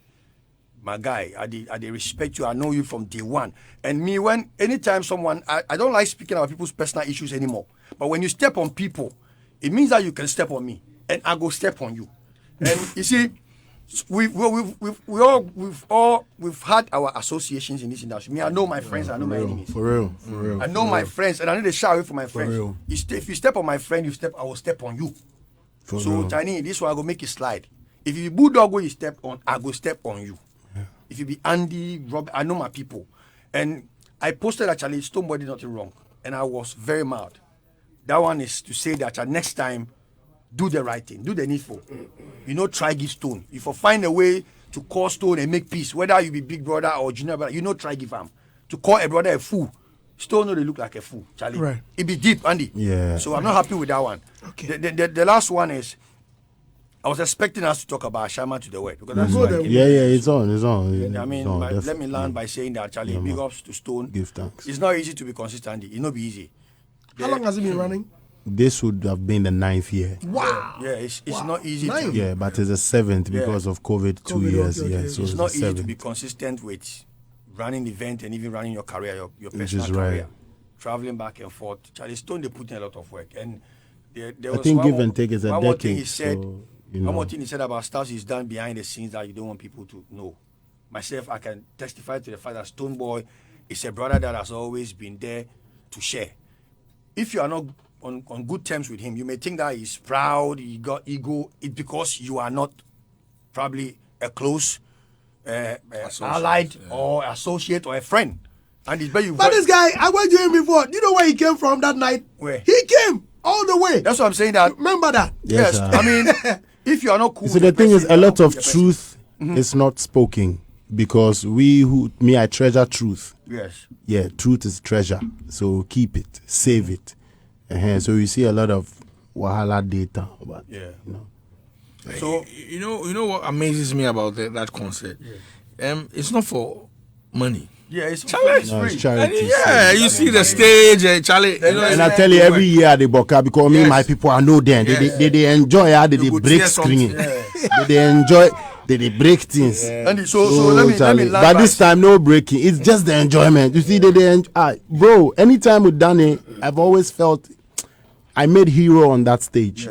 Speaker 7: I did respect you. I know you from day one. And me, anytime someone, I don't like speaking about people's personal issues anymore. But when you step on people, it means that you can step on me, and I go step on you. And you see, we've had our associations in this industry. Me, I know my friends, I know my enemies.
Speaker 2: For real.
Speaker 7: I know my friends, and I need to shy away from my friends. If you step on my friend, I will step on you. So Tiny, this one I go make it slide. If you bulldog where you step on, I go step on you. Yeah. If you be Andy, Rob, I know my people. And I posted actually Stonebwoy did nothing wrong, and I was very mad. That one is to say that next time, do the right thing, do the needful. You know, try give Stone. If you find a way to call Stone and make peace, whether you be big brother or junior brother, you know, try give him. To call a brother a fool, Stone know they look like a fool, Charlie.
Speaker 1: Right.
Speaker 7: It be deep, Andy.
Speaker 2: Yeah.
Speaker 7: So I'm not happy with that one.
Speaker 1: Okay.
Speaker 7: The last one is, I was expecting us to talk about Shaman to the Word because that's
Speaker 1: Go
Speaker 7: what
Speaker 1: there.
Speaker 7: came
Speaker 2: Yeah,
Speaker 7: in.
Speaker 2: yeah, it's on.
Speaker 7: I mean,
Speaker 2: No,
Speaker 7: let me land by saying that, Charlie, big ups to Stone.
Speaker 2: Give thanks.
Speaker 7: It's not easy to be consistent. It not be easy.
Speaker 1: How long has it been running?
Speaker 2: This would have been the 9th year.
Speaker 1: Wow.
Speaker 7: Yeah, it's not easy.
Speaker 1: Nice.
Speaker 7: To,
Speaker 2: Yeah, but it's the 7th
Speaker 7: Yeah.
Speaker 2: because of COVID, 2
Speaker 1: COVID,
Speaker 2: years.
Speaker 1: okay,
Speaker 2: Yeah,
Speaker 1: okay.
Speaker 2: so
Speaker 7: it's
Speaker 2: it's
Speaker 7: not
Speaker 2: the
Speaker 7: easy to
Speaker 2: 7th.
Speaker 7: be consistent with running event and even running your career, your
Speaker 2: Which
Speaker 7: personal
Speaker 2: is right.
Speaker 7: career, traveling back and forth. Charlie Stone, they put in a lot of work, and there
Speaker 2: I
Speaker 7: was
Speaker 2: think
Speaker 7: one
Speaker 2: give
Speaker 7: more-
Speaker 2: and take is a
Speaker 7: one more thing he
Speaker 2: decade.
Speaker 7: said.
Speaker 2: So,
Speaker 7: One more thing he said about stuff he's done behind the scenes that you don't want people to know. Myself, I can testify to the fact that Stonebwoy is a brother that has always been there to share. If you are not on good terms with him, you may think that he's proud, he got ego. It's because you are not probably a close allied or associate or a friend. And it's better you.
Speaker 1: But this guy, I went to him before. Do you know where he came from that night?
Speaker 7: Where?
Speaker 1: He came all the way.
Speaker 7: That's what I'm saying. That
Speaker 1: Remember that?
Speaker 7: yes,
Speaker 2: Yes,
Speaker 7: I mean, if you are not cool.
Speaker 2: so
Speaker 7: with
Speaker 2: the thing is,
Speaker 7: person,
Speaker 2: a
Speaker 7: you are
Speaker 2: lot
Speaker 7: not
Speaker 2: of
Speaker 7: cool with the
Speaker 2: truth is not spoken because I treasure truth.
Speaker 7: person. Yes.
Speaker 2: Yeah, truth is treasure. So keep it, save it. So you see a lot of wahala data. But,
Speaker 7: Yeah.
Speaker 2: you know.
Speaker 7: So
Speaker 3: You know what amazes me about that concert? It's not for money.
Speaker 7: yeah, it's
Speaker 3: Charlie.
Speaker 2: No, it's
Speaker 7: free.
Speaker 3: And
Speaker 2: charity.
Speaker 3: yeah, you see the stage, Charlie. You know,
Speaker 2: And I tell you, every year at the Boka, because me,
Speaker 3: Yes.
Speaker 2: my people, I know them.
Speaker 3: Yes.
Speaker 2: They enjoy how they
Speaker 3: go
Speaker 2: break
Speaker 3: tear something.
Speaker 2: screen. They enjoy, they break things.
Speaker 7: And so let me
Speaker 2: Charlie.
Speaker 7: land
Speaker 2: But
Speaker 7: by
Speaker 2: this time, no breaking. It's just the enjoyment. You see, bro, anytime we've done it, I've always felt I made hero on that stage.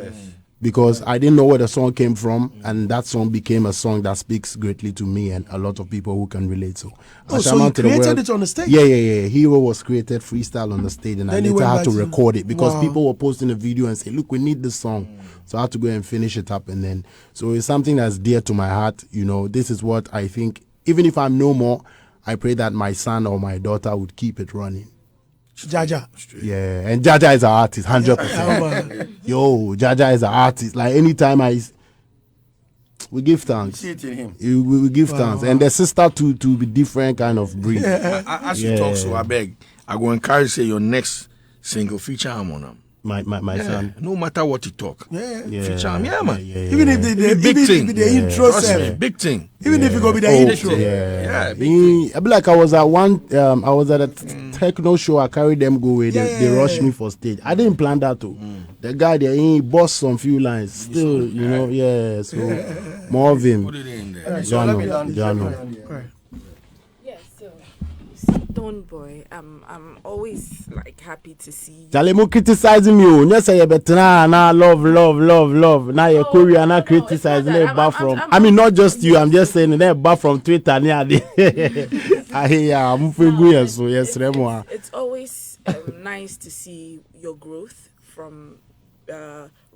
Speaker 2: Because I didn't know where the song came from, and that song became a song that speaks greatly to me and a lot of people who can relate. So,
Speaker 1: Oh, so
Speaker 2: Ashama
Speaker 1: you
Speaker 2: to the
Speaker 1: created
Speaker 2: World-
Speaker 1: it on the stage?
Speaker 2: Yeah. Hero was created freestyle on the stage, and I
Speaker 1: Then you
Speaker 2: later
Speaker 1: went
Speaker 2: had to
Speaker 1: back to-
Speaker 2: record it because
Speaker 1: Wow.
Speaker 2: people were posting a video and say, "Look, we need this song." So I had to go and finish it up, and then so it's something that's dear to my heart. You know, this is what I think. Even if I'm no more, I pray that my son or my daughter would keep it running.
Speaker 1: Jaja.
Speaker 2: Yeah, and Jaja is an artist, 100%.
Speaker 1: Yeah, man.
Speaker 2: Yo, Jaja is an artist. Like anytime we give thanks.
Speaker 7: see it in him.
Speaker 2: We give thanks, and the sister to be different kind of breed.
Speaker 3: As you
Speaker 2: Yeah.
Speaker 3: talk, so I beg, I go encourage say your next single feature him on them.
Speaker 2: My son.
Speaker 3: No matter what you talk,
Speaker 1: Yeah.
Speaker 3: feature him, yeah, man.
Speaker 1: Even if the
Speaker 3: Big thing.
Speaker 1: the intro
Speaker 3: Trust me,
Speaker 1: self,
Speaker 3: big thing.
Speaker 1: even if it go be the
Speaker 2: Oh,
Speaker 1: intro.
Speaker 2: yeah.
Speaker 3: Yeah, big
Speaker 2: I be like I was at a techno show. I carried them go away. They rushed me for stage. I didn't plan that too. The guy there, he bossed some few lines. Still, you know, yeah. So more of him.
Speaker 3: Put it in there.
Speaker 7: So let me land.
Speaker 2: Jano.
Speaker 1: Right.
Speaker 5: Yeah, so Stonebwoy, I'm always like happy to see you.
Speaker 2: Charlie, mo criticizing you. You say you better now love. Now you Korea now
Speaker 5: no,
Speaker 2: criticizing
Speaker 5: it's not that.
Speaker 2: back
Speaker 5: I'm-
Speaker 2: from.
Speaker 5: I'm-
Speaker 2: I mean, not just you. I'm just saying that back from Twitter. I hear I'm feeling so yes, Remo.
Speaker 5: It's always nice to see your growth from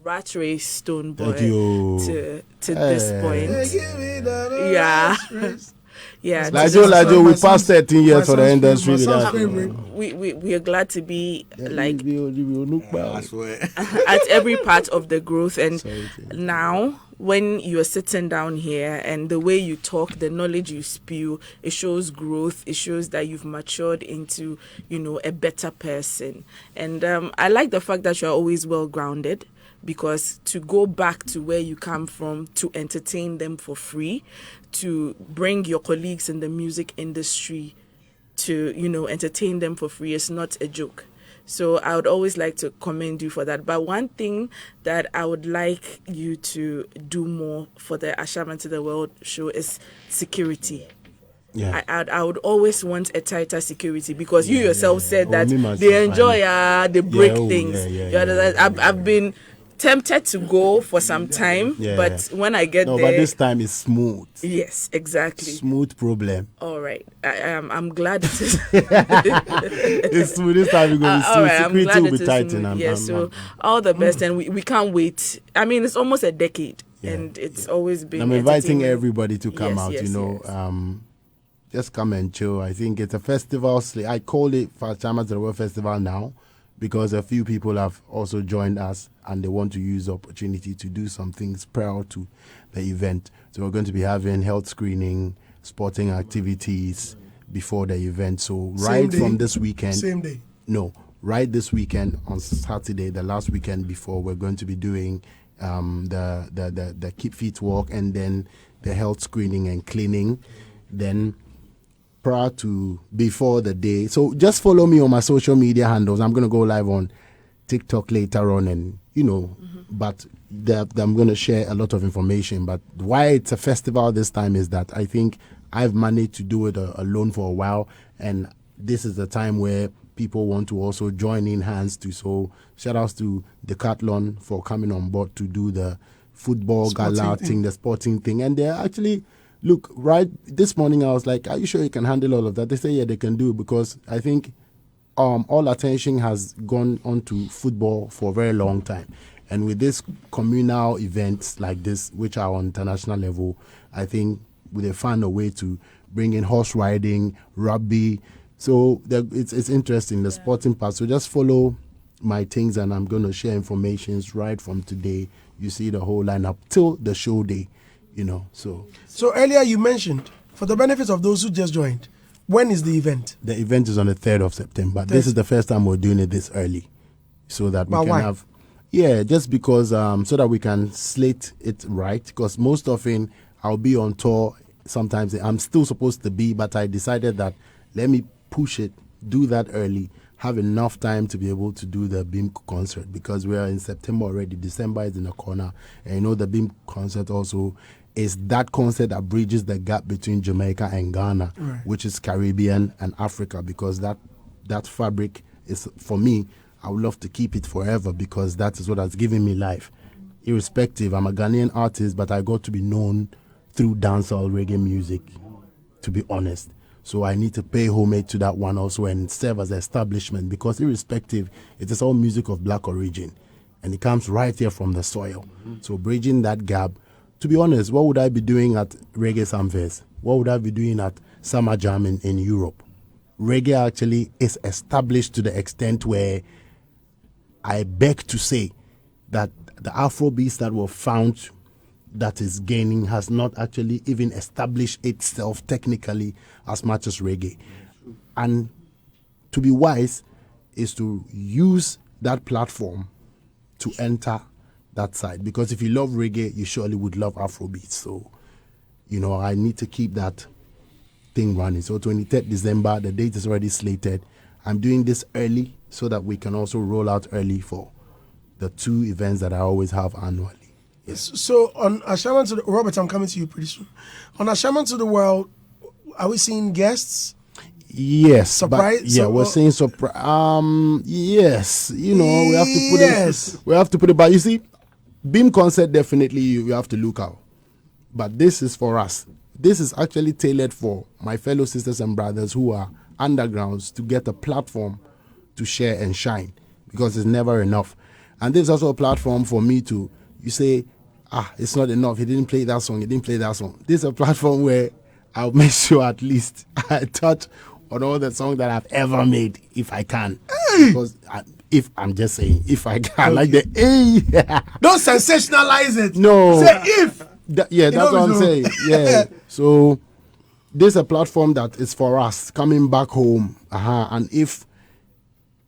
Speaker 5: Rat Race Stonebwoy
Speaker 2: Thank you.
Speaker 5: to this point. Yeah. Yeah.
Speaker 2: Lajo, we passed 13 years for the industry.
Speaker 1: My son's
Speaker 2: without-
Speaker 1: favorite.
Speaker 5: We are glad to be like
Speaker 3: I swear.
Speaker 5: at every part of the growth, and
Speaker 2: Sorry,
Speaker 5: now when you're sitting down here and the way you talk, the knowledge you spew, it shows growth. It shows that you've matured into, a better person. And I like the fact that you're always well grounded, because to go back to where you come from, to entertain them for free, to bring your colleagues in the music industry to, entertain them for free is not a joke. So I would always like to commend you for that. But one thing that I would like you to do more for the Ashama to the World show is security.
Speaker 2: Yeah.
Speaker 5: I would always want a tighter security, because you yourself said
Speaker 2: Oh,
Speaker 5: that
Speaker 2: me myself,
Speaker 5: they
Speaker 2: I
Speaker 5: enjoy they break
Speaker 2: oh,
Speaker 5: things.
Speaker 2: yeah,
Speaker 5: You understand? I've been tempted to go for some time,
Speaker 2: Yeah.
Speaker 5: but when I get
Speaker 2: No,
Speaker 5: there,
Speaker 2: but this time it's smooth.
Speaker 5: yes, exactly.
Speaker 2: Smooth problem.
Speaker 5: All right, I'm glad it is.
Speaker 2: It's smooth. This time we're going to
Speaker 5: All right, I'm
Speaker 2: security
Speaker 5: glad
Speaker 2: will
Speaker 5: it
Speaker 2: be
Speaker 5: is
Speaker 2: tight.
Speaker 5: smooth. Yeah, so all the best, and we can't wait. I mean, it's almost a decade,
Speaker 2: Yeah,
Speaker 5: and it's always been.
Speaker 2: I'm inviting
Speaker 5: entertainment.
Speaker 2: everybody to come
Speaker 5: Yes,
Speaker 2: out,
Speaker 5: yes, yes.
Speaker 2: Just come and chill. I think it's a festival. I call it Ashama to the World Festival now because a few people have also joined us and they want to use the opportunity to do some things prior to the event. So we're going to be having health screening, sporting activities before the event. So right from this weekend.
Speaker 1: Same day.
Speaker 2: No, right this weekend on Saturday, the last weekend before, we're going to be doing the keep fit walk and then the health screening and cleaning. Then before the day. So just follow me on my social media handles. I'm going to go live on TikTok later on, and but I'm going to share a lot of information. But why it's a festival this time is that I think I've managed to do it alone for a while, and this is the time where people want to also join in hands to. So shout outs to Decathlon for coming on board to do the football gala thing, the sporting thing, and they're actually. Look, right this morning I was like, are you sure you can handle all of that? They say, yeah, they can do it, because I think all attention has gone on to football for a very long time. And with this communal events like this, which are on international level, I think they found a way to bring in horse riding, rugby. So it's interesting, the sporting part. So just follow my things, and I'm going to share information right from today. You see the whole lineup till the show day. So
Speaker 1: earlier you mentioned, for the benefit of those who just joined, when is the event?
Speaker 2: The event is on the 3rd of September. This is the first time we're doing it this early, so that we can have. Yeah, just because so that we can slate it right. Because most often I'll be on tour. Sometimes I'm still supposed to be, but I decided that let me push it, do that early, have enough time to be able to do the Beam concert, because we are in September already. December is in the corner, and the Beam concert also is that concert that bridges the gap between Jamaica and Ghana, right, which is Caribbean and Africa, because that fabric is, for me, I would love to keep it forever, because that is what has given me life. Irrespective, I'm a Ghanaian artist, but I got to be known through dancehall reggae music, to be honest. So I need to pay homage to that one also and serve as an establishment, because irrespective, it is all music of black origin, and it comes right here from the soil. So bridging that gap. To be honest, what would I be doing at Reggae Sumfest? What would I be doing at Summer Jam in Europe? Reggae actually is established to the extent where I beg to say that the Afrobeats that were found that is gaining has not actually even established itself technically as much as reggae. And to be wise is to use that platform to enter that side, because if you love reggae, you surely would love Afrobeats. So, I need to keep that thing running. So 23rd December, the date is already slated. I'm doing this early so that we can also roll out early for the 2 events that I always have annually.
Speaker 1: Yes. So on Ashaman to the Robert, I'm coming to you pretty soon. On Ashaman to the World, are we seeing guests?
Speaker 2: Yes,
Speaker 1: surprise.
Speaker 2: We're saying surprise. Yes, we have to put it. We have to put it. But you see, Beam concert, definitely you have to look out. But this is for us. This is actually tailored for my fellow sisters and brothers who are undergrounds to get a platform to share and shine, because it's never enough. And this is also a platform for me to, you say, it's not enough. He didn't play that song. This is a platform where I'll make sure at least I touch on all the songs that I've ever made, if I can. Because if I'm just saying, if I can, like the
Speaker 1: Don't sensationalize it.
Speaker 2: No.
Speaker 1: Say if.
Speaker 2: That's what I'm saying. Yeah. So this is a platform that is for us coming back home. And if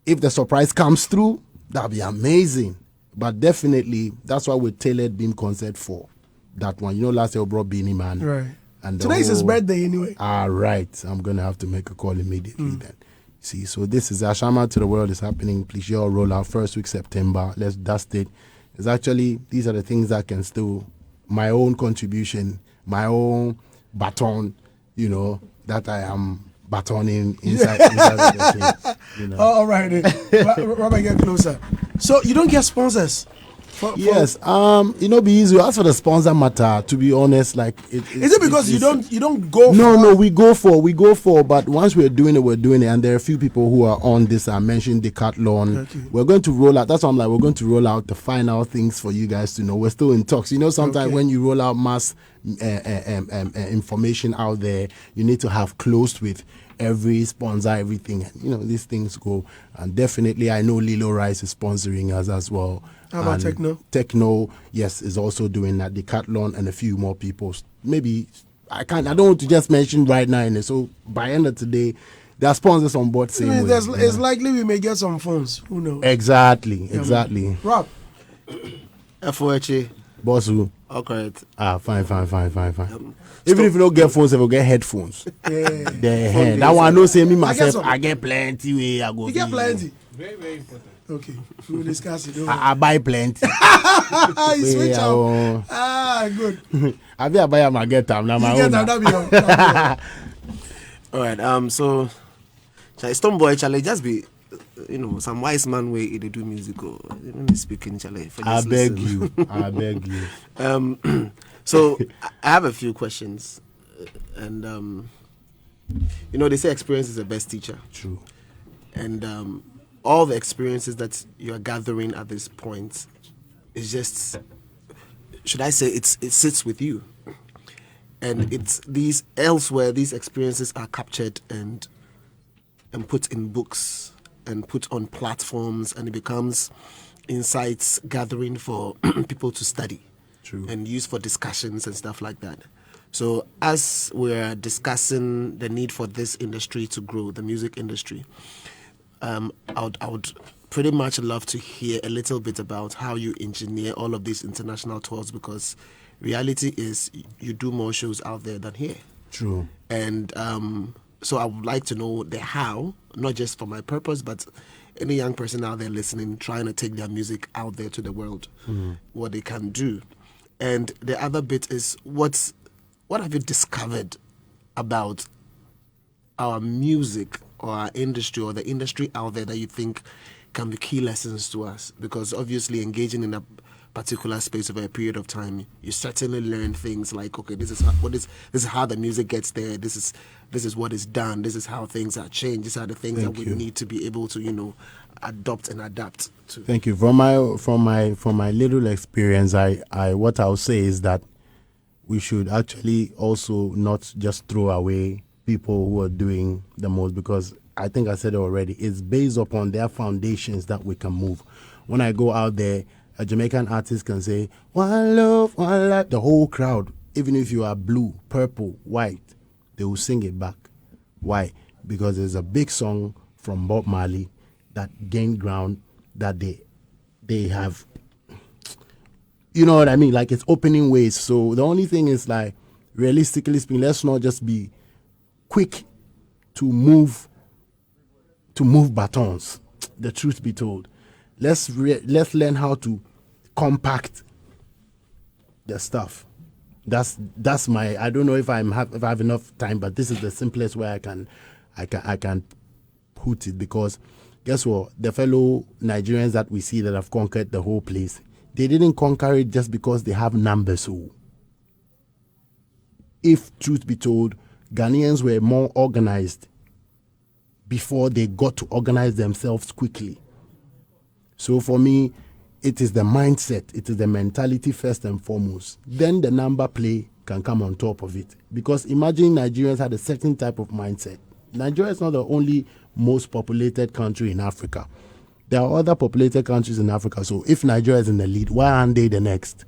Speaker 2: the surprise comes through, that'll be amazing. But definitely, that's why we tailored Beam concert for that one. Last year we brought Beanie Man.
Speaker 1: Right.
Speaker 2: And
Speaker 1: today's his birthday anyway.
Speaker 2: Right. I'm going to have to make a call immediately then. See, so this is Ashama to the World is happening. Please, you all roll out first week September. Let's dust it. It's actually, these are the things that can still, my own contribution, my own baton, that I am batoning inside the thing.
Speaker 1: All right. Robert, get closer. So you don't get sponsors?
Speaker 2: Yes, be easy. As for the sponsor matter, to be honest,
Speaker 1: is it because you don't go?
Speaker 2: No, we go for. But once we're doing it, and there are a few people who are on this. I mentioned Decathlon. Okay. We're going to roll out. That's why I'm like, we're going to roll out the final things for you guys to know. We're still in talks. Sometimes when you roll out mass information out there, you need to have closed with every sponsor, everything. And, you know, these things go. And definitely, I know Lilo Rice is sponsoring us as well.
Speaker 1: How about
Speaker 2: And
Speaker 1: Techno?
Speaker 2: Techno, yes, is also doing that. Decathlon and a few more people. Maybe I don't want to just mention right now. And so by end of today, there are sponsors on board. Same way,
Speaker 1: It's likely we may get some phones. Who knows?
Speaker 2: Exactly.
Speaker 1: Rob.
Speaker 8: FOHA.
Speaker 2: Bossu.
Speaker 8: Okay.
Speaker 2: Fine. Even if you don't get phones, if you get headphones.
Speaker 1: Yeah.
Speaker 2: That one I know say me myself,
Speaker 1: some.
Speaker 2: I get plenty way I go.
Speaker 1: You get plenty.
Speaker 6: Very, very important.
Speaker 1: Okay. We'll discuss it.
Speaker 2: I buy plenty.
Speaker 1: You switch out. Good.
Speaker 2: I be I buy my get time now my
Speaker 1: You
Speaker 2: own.
Speaker 1: get that.
Speaker 8: All right. So, Stonebwoy, Charlie, just be, some wise man way they do music or speaking, Charlie.
Speaker 2: I beg you.
Speaker 8: So I have a few questions, and they say experience is the best teacher.
Speaker 2: True.
Speaker 8: And all the experiences that you are gathering at this point is just, should I say, it sits with you, and it's these experiences are captured and put in books and put on platforms, and it becomes insights gathering for people to study.
Speaker 2: True.
Speaker 8: And use for discussions and stuff like that. So as we're discussing the need for this industry to grow, the music industry, I would pretty much love to hear a little bit about how you engineer all of these international tours, because reality is you do more shows out there than here.
Speaker 2: True.
Speaker 8: And so I would like to know the how, not just for my purpose, but any young person out there listening, trying to take their music out there to the world, what they can do. And the other bit is what have you discovered about our music or our industry or the industry out there that you think can be key lessons to us? Because obviously engaging in a particular space over a period of time, you certainly learn things like, okay, this is how the music gets there. This is what is done. This is how things are changed. These are the things that we need to be able to adopt and adapt to.
Speaker 2: Thank you. From my little experience, I what I'll say is that we should actually also not just throw away people who are doing the most, because I think I said it already, it's based upon their foundations that we can move. When I go out there, a Jamaican artist can say, "One love, one life." The whole crowd, even if you are blue, purple, white, they will sing it back. Why? Because there's a big song from Bob Marley that gained ground, that they have, you know what I mean? Like, it's opening ways. So the only thing is, like, realistically speaking, let's not just be quick to move batons. The truth be told, let's learn how to compact the stuff. That's my. I don't know if I have enough time, but this is the simplest way I can put it, because guess what? The fellow Nigerians that we see that have conquered the whole place, they didn't conquer it just because they have numbers. So, if truth be told, Ghanaians were more organized before they got to organize themselves quickly. So for me, it is the mindset, it is the mentality first and foremost. Then the number play can come on top of it. Because imagine Nigerians had a certain type of mindset. Nigeria is not the only most populated country in Africa. There are other populated countries in Africa. So if Nigeria is in the lead, why aren't they the next?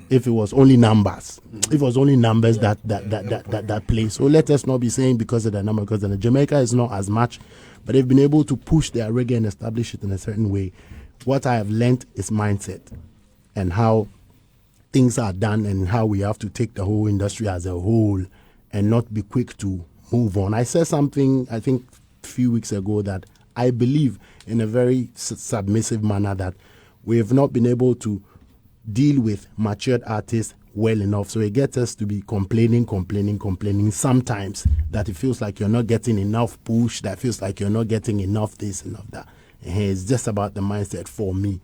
Speaker 2: If it was only numbers, if it was only numbers that play. So let us not be saying because of the number, because the Jamaica is not as much, but they've been able to push their reggae and establish it in a certain way. What I have learned is mindset and how things are done and how we have to take the whole industry as a whole and not be quick to move on. I said something, I think, a few weeks ago that I believe in a very submissive manner that we have not been able to deal with matured artists well enough. So it gets us to be complaining sometimes, that it feels like you're not getting enough push, that feels like you're not getting enough this, enough that. And it's just about the mindset for me.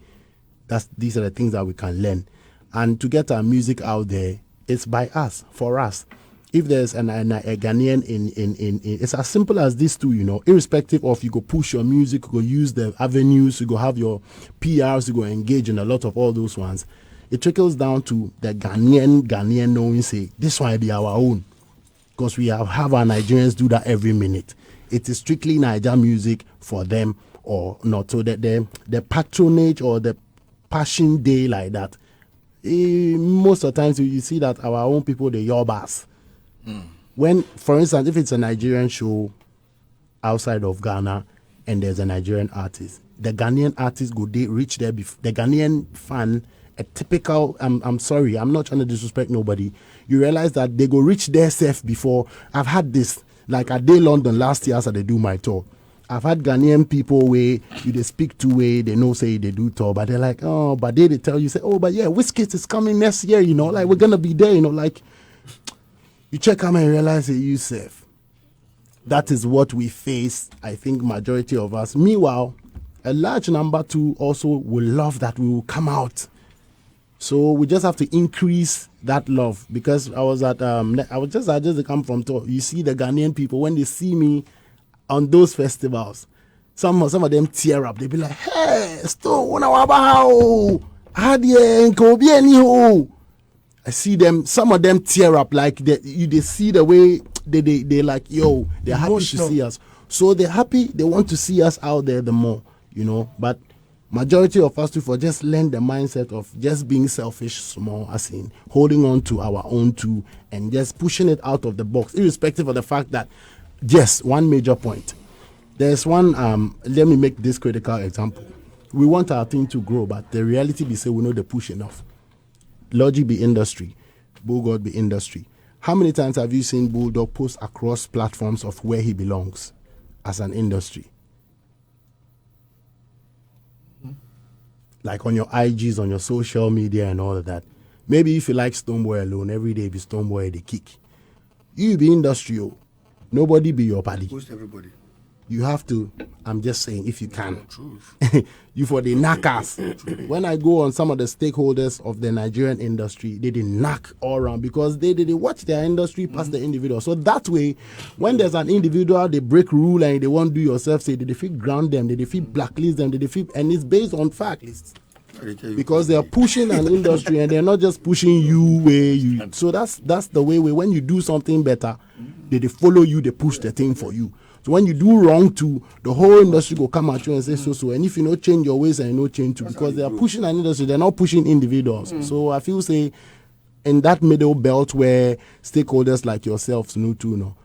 Speaker 2: These are the things that we can learn. And to get our music out there, it's by us, for us. If there's a Ghanaian in it's as simple as this too, irrespective of, you go push your music, you go use the avenues, you go have your PRs, you go engage in a lot of all those ones. It trickles down to the Ghanaian knowing, say, this one will be our own. because we have our Nigerians do that every minute. It is strictly Niger music for them or not. So that the patronage or the passion day like that, most of the times you see that our own people, the Yorubas, when, for instance, if it's a Nigerian show outside of Ghana and there's a Nigerian artist, the Ghanaian artist go they reach there before the Ghanaian fan. A typical, I'm sorry, I'm not trying to disrespect nobody. You realize that they go reach their self before. I've had this, like I did London last year as I do my tour. I've had Ghanaian people where they speak to way, they know say they do tour, but they're like, oh, but they tell you, say, oh, but yeah, Wizkid is coming next year, you know, like we're gonna be there, you know, like you check out and realize that you self. That is what we face, I think, majority of us. Meanwhile, a large number too also will love that we will come out. So we just have to increase that love, because I just come from tour. You see the Ghanaian people, when they see me on those festivals, some of them tear up. They be like, hey, Stone, I see them, some of them tear up, like they see the way they like, yo, they're happy to see us. So they're happy, they want to see us out there the more, you know. But majority of us too for just learn the mindset of just being selfish small, as in holding on to our own too and just pushing it out of the box, irrespective of the fact that, yes, one major point. There's one, let me make this critical example. We want our thing to grow, but the reality be say we know the push enough. Logic be industry, Bulldog be industry. How many times have you seen Bulldog post across platforms of where he belongs as an industry? Like on your IGs, on your social media and all of that. Maybe if you like Stonebwoy alone, every day be Stonebwoy the kick. You be industrial. Nobody be your buddy.
Speaker 7: Post everybody.
Speaker 2: You have to, I'm just saying, if you can. You for the knackers. When I go on some of the stakeholders of the Nigerian industry, they didn't knock all around because they watch their industry past the individual. So that way, when there's an individual, they break rule and they won't do yourself, say, did they feel ground them, did they feel blacklist them, did they feel, and it's based on facts. Because they are pushing an industry and they're not just pushing you where you. So that's the way when you do something better, they follow you, they push the thing for you. So when you do wrong too, the whole industry will come at you and say so. And if you don't change your ways and you don't change too, because they are pushing an industry, they're not pushing individuals. So I feel say in that middle belt where stakeholders like yourselves know too, no,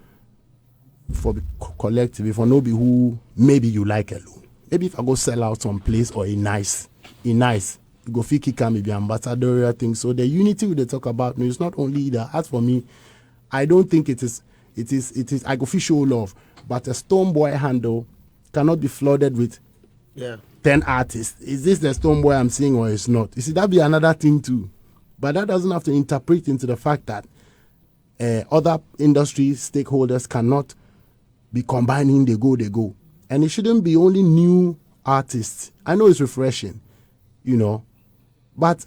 Speaker 2: for the collective, if I know be who maybe you like alone. Maybe if I go sell out some place or a nice, you go fiki can maybe ambassadorial thing. So the unity we talk about, no, it's not only that. As for me, I don't think it is I go show love. But a Stonebwoy handle cannot be flooded with 10 artists. Is this the Stonebwoy I'm seeing or it's not? You see, that be another thing too. But that doesn't have to interpret into the fact that other industry stakeholders cannot be combining, they go. And it shouldn't be only new artists. I know it's refreshing, you know. But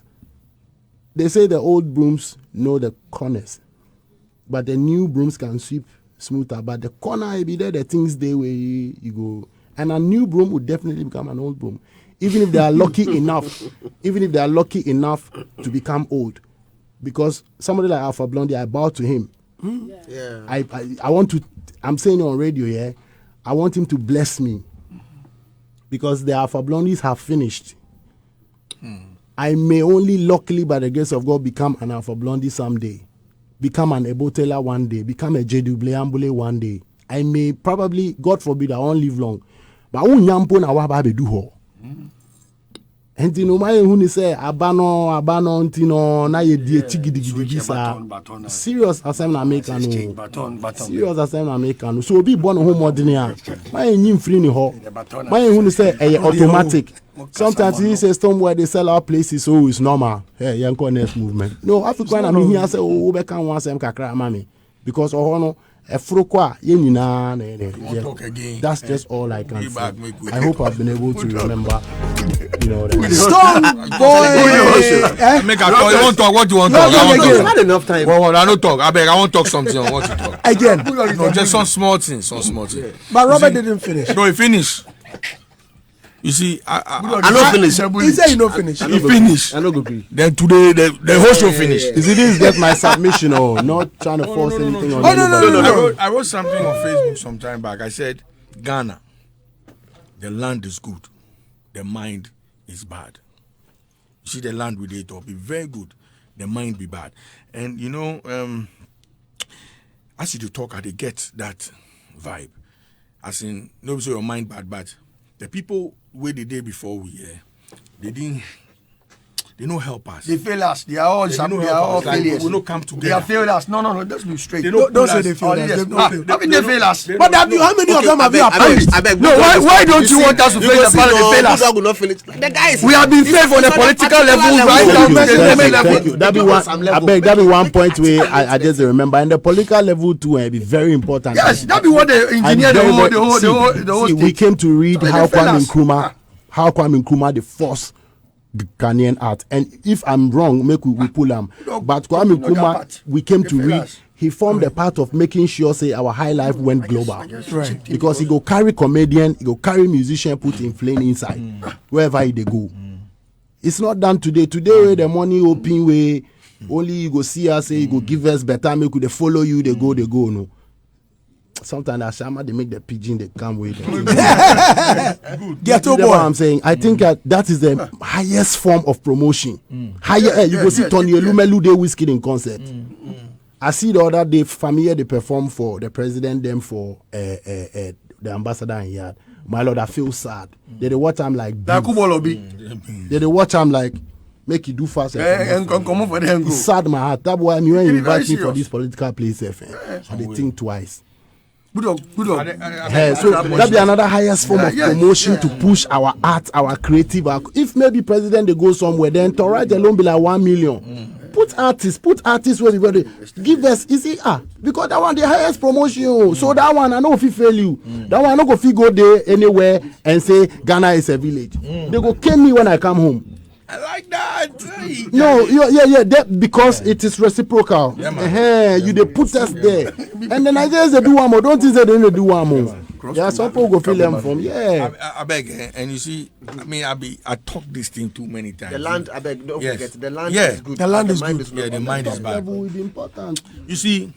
Speaker 2: they say the old brooms know the corners. But the new brooms can sweep smoother, but the corner be there, the things they way you go, and a new broom would definitely become an old broom, even if they are lucky enough to become old, because somebody like Alpha Blondie, I bow to him. I want to, I'm saying it on radio, I want him to bless me, because the Alpha Blondies have finished. I may only luckily by the grace of God become an Alpha Blondie someday. Become an Ebotela one day, become a Jedouble Ambule one day. I may probably, God forbid, I won't live long. But I won't yampo na waba be do ho. And you know, my who say abano ntino na ye die chigidi sa. Serious assignment American. Serious assignment American. So be born home ordinary. My nyim free ni ho. My who say automatic. Sometimes he says somewhere they sell our places, so it's normal. Hey, young next movement. No, African I mean here say oh be can one sem kakra mami. Because no Efrokwa yenina
Speaker 3: talk again.
Speaker 2: That's just all I can say. I hope I've been able to remember. You know that.
Speaker 1: Stonebwoy.
Speaker 3: Make a call. You want to talk? What do you want to talk?
Speaker 8: It's not enough time.
Speaker 3: Well, I don't talk. I beg. I want to talk something. I want to talk.
Speaker 1: Again.
Speaker 3: No, just some small things. Some small things.
Speaker 1: But Robert didn't finish.
Speaker 3: No, he finished. You see,
Speaker 7: I don't finish.
Speaker 1: He said you no finish.
Speaker 3: he finish.
Speaker 2: I no go be.
Speaker 3: Then today the whole show finish.
Speaker 2: Is it this get my submission or not trying to force anything on anybody?
Speaker 1: No.
Speaker 3: I wrote something on Facebook some time back. I said, Ghana, the land is good, the mind is bad. You see, the land with it will be very good, the mind be bad. And you know, as you talk, I get that vibe. As in, nobody say your mind bad, but the people where the day before we they don't help us.
Speaker 7: They fail us. They are all failures.
Speaker 3: We don't come together.
Speaker 7: They are failed us. No. Let's be straight.
Speaker 1: Don't say they fail us.
Speaker 7: How can they fail us?
Speaker 1: But how many of them have you approached?
Speaker 7: No, why don't you want us to fail the parliament? They fail us.
Speaker 8: The guys,
Speaker 7: We have been failed on the political level right down to the government level.
Speaker 2: Thank you. That be one point where I just remember. And the political level too will be very important.
Speaker 7: Yes, that be what the engineer the whole
Speaker 2: See, we came to read how Kwame Nkrumah the force Ghanaian art, and if I'm wrong, make we pull him. But Kwame Nkrumah, we came to read. He formed a part of making sure say our high life went global,
Speaker 1: Right.
Speaker 2: because he go carry comedian, he go carry musician, put in flame inside wherever they go. It's not done today. Today where the money open way, only you go see us say you go give us better, make they follow you, they go no. Sometimes as Shama they make the pigeon they come with.
Speaker 1: Ghetto
Speaker 2: You know
Speaker 1: boy.
Speaker 2: what I'm saying? I think that is the highest form of promotion. Higher, you go see Tony Elumelu dey whiskey in concert. I see the other day, Familia they perform for the president, them for the ambassador in Yard. My lord, I feel sad. They watch I'm like, they watch I'm like, make you do fast.
Speaker 7: and come for them.
Speaker 2: It's sad my heart. That's why when you invite me for
Speaker 7: serious.
Speaker 2: this political place, I dey think twice.
Speaker 7: Good.
Speaker 2: So that be another highest form of promotion to push our art, our creative. If maybe president they go somewhere, then Toraj alone be like 1 million. Put artists where they give us. You see, because that one the highest promotion. So that one I know if he fail you. That one I no go fit go there anywhere and say Ghana is a village. They go kill me when I come home.
Speaker 3: I like that.
Speaker 2: No, that because it is reciprocal. You they put us there, and then Nigerians they do one more. Don't think they don't do one more. Yeah, some people go feel them from.
Speaker 3: I beg, and you see, I mean, I talk this thing too many times.
Speaker 8: the land, I beg, don't
Speaker 3: Yes.
Speaker 8: forget, the land
Speaker 3: Yeah.
Speaker 8: is good.
Speaker 1: The land is
Speaker 8: mind
Speaker 1: good.
Speaker 8: not
Speaker 3: Yeah, the
Speaker 8: on
Speaker 3: mind
Speaker 8: that.
Speaker 3: is bad.
Speaker 2: Level is important.
Speaker 3: You see,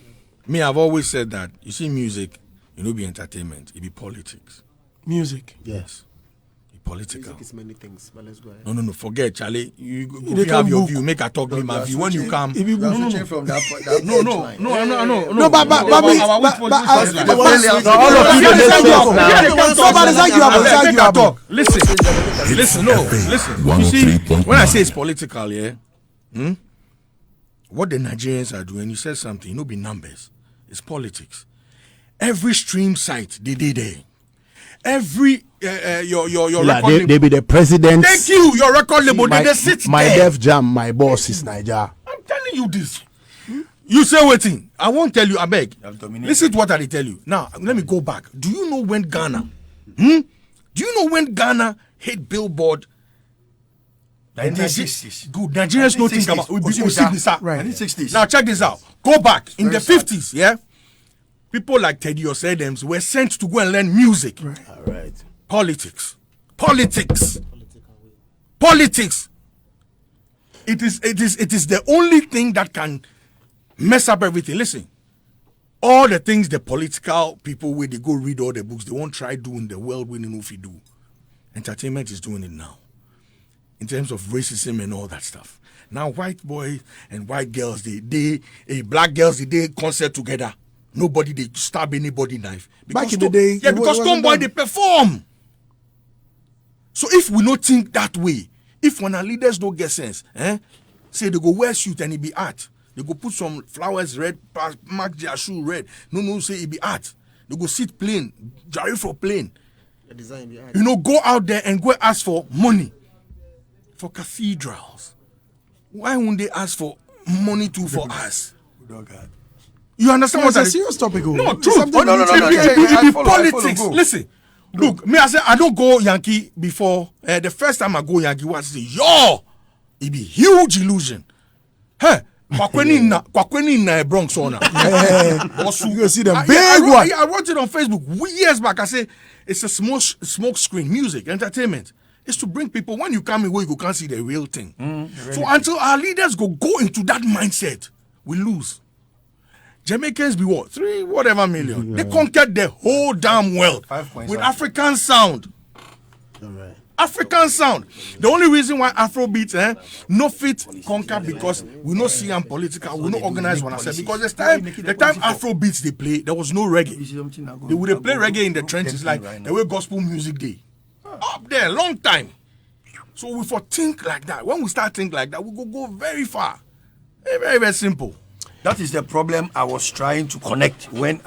Speaker 3: me, I've always said that. You see, music, you know, be entertainment. It be politics.
Speaker 1: Music.
Speaker 3: Yes. It be political.
Speaker 8: It's many things, but let's go ahead.
Speaker 3: No. Forget, Charlie. You
Speaker 1: They
Speaker 3: have
Speaker 1: can
Speaker 3: your
Speaker 1: book.
Speaker 3: view. Make a talk me my view. When you come.
Speaker 1: If you
Speaker 7: We are switching from that.
Speaker 3: No.
Speaker 1: No, but
Speaker 3: all of you. Listen. You see, when I say it's political, yeah, what the Nigerians are doing, you said something, be numbers. It's politics. Every stream site, they did there. Every your record label.
Speaker 2: They be the president.
Speaker 3: Thank you. Your record label, they sit
Speaker 2: my
Speaker 3: there.
Speaker 2: Def Jam, my boss is Niger.
Speaker 3: I'm telling you this. You say waiting. I won't tell you. I beg. Listen to what I tell you. Now let me go back. Do you know when Ghana? Do you know when Ghana hit Billboard?
Speaker 7: 1960s.
Speaker 3: Good. Nigerians don't think about. We see this out.
Speaker 1: Right.
Speaker 7: 1960s.
Speaker 3: Now check this out. Go back in
Speaker 7: Very
Speaker 3: the
Speaker 7: sad.
Speaker 3: 50s. Yeah. People like Teddy Osedams were sent to go and learn music.
Speaker 2: All right.
Speaker 3: Politics. It is the only thing that can mess up everything. Listen, all the things the political people where they go read all the books, they won't try doing the world winning if you do. Entertainment is doing it now. In terms of racism and all that stuff. Now white boys and white girls, black girls, they concert together. Nobody they stab anybody knife.
Speaker 1: Back in the day,
Speaker 3: yeah,
Speaker 1: it
Speaker 3: because
Speaker 1: wasn't
Speaker 3: Stonebwoy
Speaker 1: done.
Speaker 3: they perform. So if we not think that way, if when our leaders don't get sense, say they go wear suit and it be art. They go put some flowers red, mark their shoe red. No, say it be art. They go sit plain, jarry for plain.
Speaker 8: The design behind.
Speaker 3: Go out there and go ask for money for cathedrals. Why won't they ask for money too for us? You understand
Speaker 1: It's
Speaker 3: what
Speaker 1: a serious topic.
Speaker 3: No,
Speaker 1: It's
Speaker 3: true.
Speaker 1: something
Speaker 7: no,
Speaker 1: we need
Speaker 7: no,
Speaker 1: to-
Speaker 7: no,
Speaker 3: It be
Speaker 7: I follow,
Speaker 3: politics.
Speaker 7: go.
Speaker 3: Listen, look, me I say I don't go Yankee before. The first time I go Yankee was say, yo, it be huge illusion. Hey, Kwakweni in Bronx owner.
Speaker 1: You go see them
Speaker 3: I
Speaker 1: big one.
Speaker 3: wrote it on Facebook years back. I say it's a smoke screen, music, entertainment. It's to bring people when you come in where you can't see the real thing. So until our leaders go into that mindset, we lose. Jamaicans be what? 3 whatever million. They conquered the whole damn world with African sound.
Speaker 2: Right.
Speaker 3: African sound. The only reason why Afrobeat no fit conquer because we no see them political, we no organize one ourselves. Because the time Afrobeats they play, there was no reggae. They would play reggae in the trenches like the way gospel music day. Up there, long time. So we for think like that. When we start think like that, we go very far. Very, very, very simple.
Speaker 7: That is the problem I was trying to connect where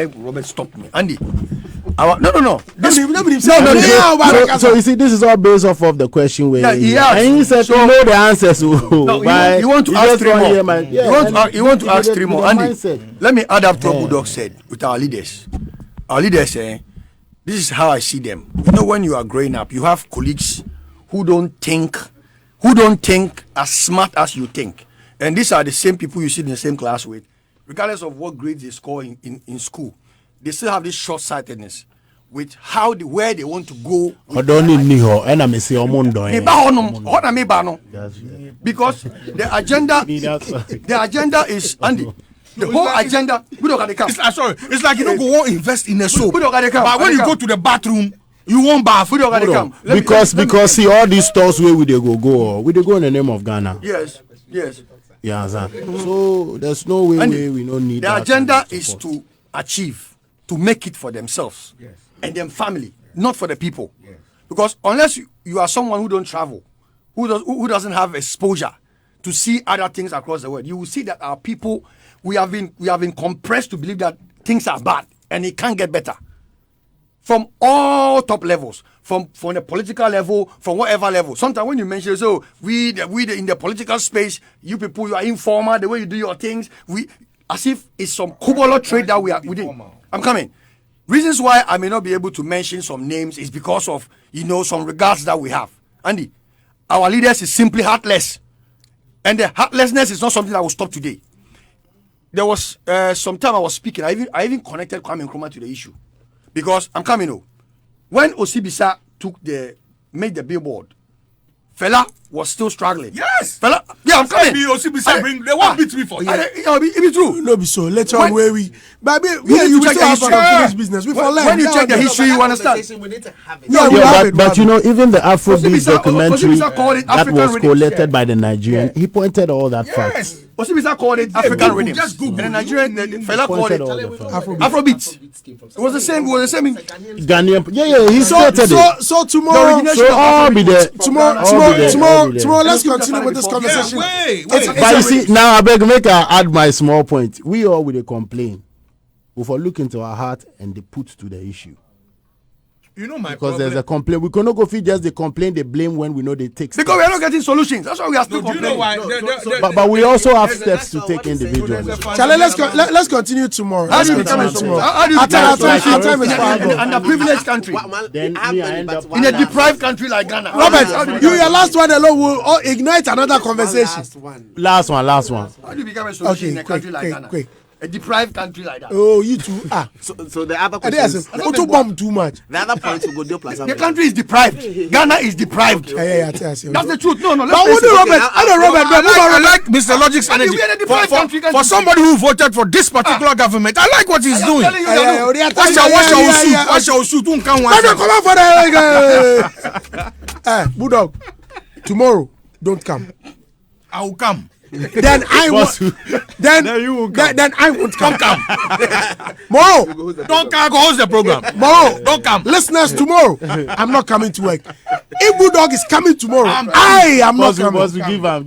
Speaker 7: Robert stopped me. Andy, no.
Speaker 2: So you see, this is all based off of the question where
Speaker 7: and
Speaker 2: he said you know the answers.
Speaker 7: No, you want to ask 3 more. You want to ask 3 more. Andy, let me add up to what Budok said with our leaders. Our leaders, this is how I see them. You know, when you are growing up, you have colleagues who don't think as smart as you think. And these are the same people you sit in the same class with, regardless of what grades they score in school. They still have this short-sightedness with where they want to go. Because the agenda is Andy. The whole agenda.
Speaker 3: It's like you don't go invest in a soap. But when you go to the bathroom, you won't bath.
Speaker 2: Because see all these stores where we they go in the name of Ghana.
Speaker 7: Yes.
Speaker 2: Yeah, so there's no way we don't need
Speaker 7: the
Speaker 2: that
Speaker 7: agenda is to achieve, to make it for themselves and their family, not for the people. Because unless you are someone who don't travel, who doesn't have exposure to see other things across the world, you will see that our people we have been compressed to believe that things are bad and it can't get better. From all top levels, from the political level, from whatever level. Sometimes when you mention, so we in the political space, you people, you are informal, the way you do your things, as if it's some Kubolo trade that we are within. I'm coming. Reasons why I may not be able to mention some names is because of, some regards that we have. Andy, our leaders is simply heartless. And the heartlessness is not something that will stop today. There was some time I was speaking, I even connected Kwame Nkrumah to the issue. Because I'm coming when Osibisa made the billboard, Fela was still struggling.
Speaker 3: Yes.
Speaker 7: Fela, yeah, I'm coming.
Speaker 3: Osibisa they won't beat me for you.
Speaker 7: It be true.
Speaker 1: No, be so. Later on, where we you will still have unfinished business.
Speaker 7: When you check the history, you understand.
Speaker 8: We need to have it.
Speaker 2: But even the Afrobeat documentary that was collected by the Nigerian, he pointed all that facts.
Speaker 7: Osibisa called it African rhythm.
Speaker 3: Just Google.
Speaker 7: And the Nigerian Fela called it Afrobeat. It was the same.
Speaker 2: Ghanaian. Yeah, he started it.
Speaker 1: So tomorrow,
Speaker 2: all be there.
Speaker 1: Tomorrow, let's continue with this conversation.
Speaker 3: Wait.
Speaker 2: But you see, now I beg make I add my small point. We all will complain. We for look into our heart and they put to the issue.
Speaker 3: You know my
Speaker 2: because
Speaker 3: problem.
Speaker 2: There's a complaint. We cannot go feed just the complaint, they blame when we know they take steps.
Speaker 7: Because we are not getting solutions. That's why we are still complaining.
Speaker 3: You know why?
Speaker 2: But we also have steps to take individually.
Speaker 1: Charlie, let's continue tomorrow.
Speaker 7: How do you become a underprivileged country?
Speaker 2: Then me, I end up
Speaker 7: In a deprived country like Ghana.
Speaker 1: Robert, your last one alone will ignite another conversation.
Speaker 2: Last one.
Speaker 7: How do you become a solution in a country like Ghana?
Speaker 1: Quick.
Speaker 7: A deprived country like that.
Speaker 1: Oh, you too.
Speaker 8: So the other question.
Speaker 1: Auto bomb too much.
Speaker 8: The other point will go deal plus.
Speaker 7: The country is deprived. Ghana is deprived.
Speaker 1: Yeah.
Speaker 7: That's the truth. No.
Speaker 1: But Robert,
Speaker 3: I like Mr. Logic's energy. For somebody who voted for this particular government, I like what he's doing. What shall shoot?
Speaker 1: Come on, Budok. Tomorrow, don't come.
Speaker 3: I will come.
Speaker 1: Then I won't. Then you won't come. Then I won't come. Tomorrow,
Speaker 3: don't come. Go host the program.
Speaker 1: Tomorrow,
Speaker 3: don't come.
Speaker 1: Listeners, tomorrow, I'm not coming to work. If Budok is coming tomorrow, I am not coming.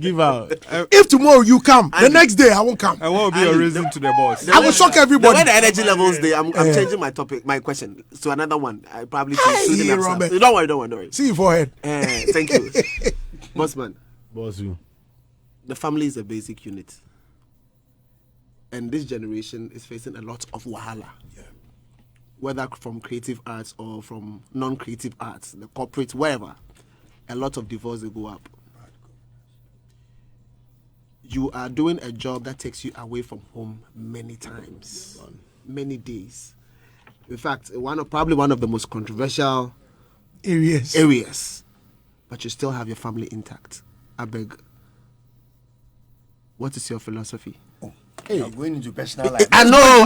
Speaker 2: Give out.
Speaker 1: If tomorrow you come, the next day I won't come.
Speaker 6: I won't be a reason to the boss.
Speaker 1: I will shock everybody.
Speaker 8: The way the energy levels there, I'm changing my topic, my question to another one. I probably
Speaker 1: Robert.
Speaker 8: Don't worry.
Speaker 1: See you forehead.
Speaker 8: Thank you, Bossman.
Speaker 2: Boss you.
Speaker 8: The family is a basic unit. And this generation is facing a lot of wahala. Yeah. Whether from creative arts or from non-creative arts, the corporate, wherever. A lot of divorce will go up. you are doing a job that takes you away from home many times, many days. In fact, probably one of the most controversial areas, but you still have your family intact. I beg. What is your philosophy?
Speaker 7: Hey. I'm going into personal life.
Speaker 8: I know.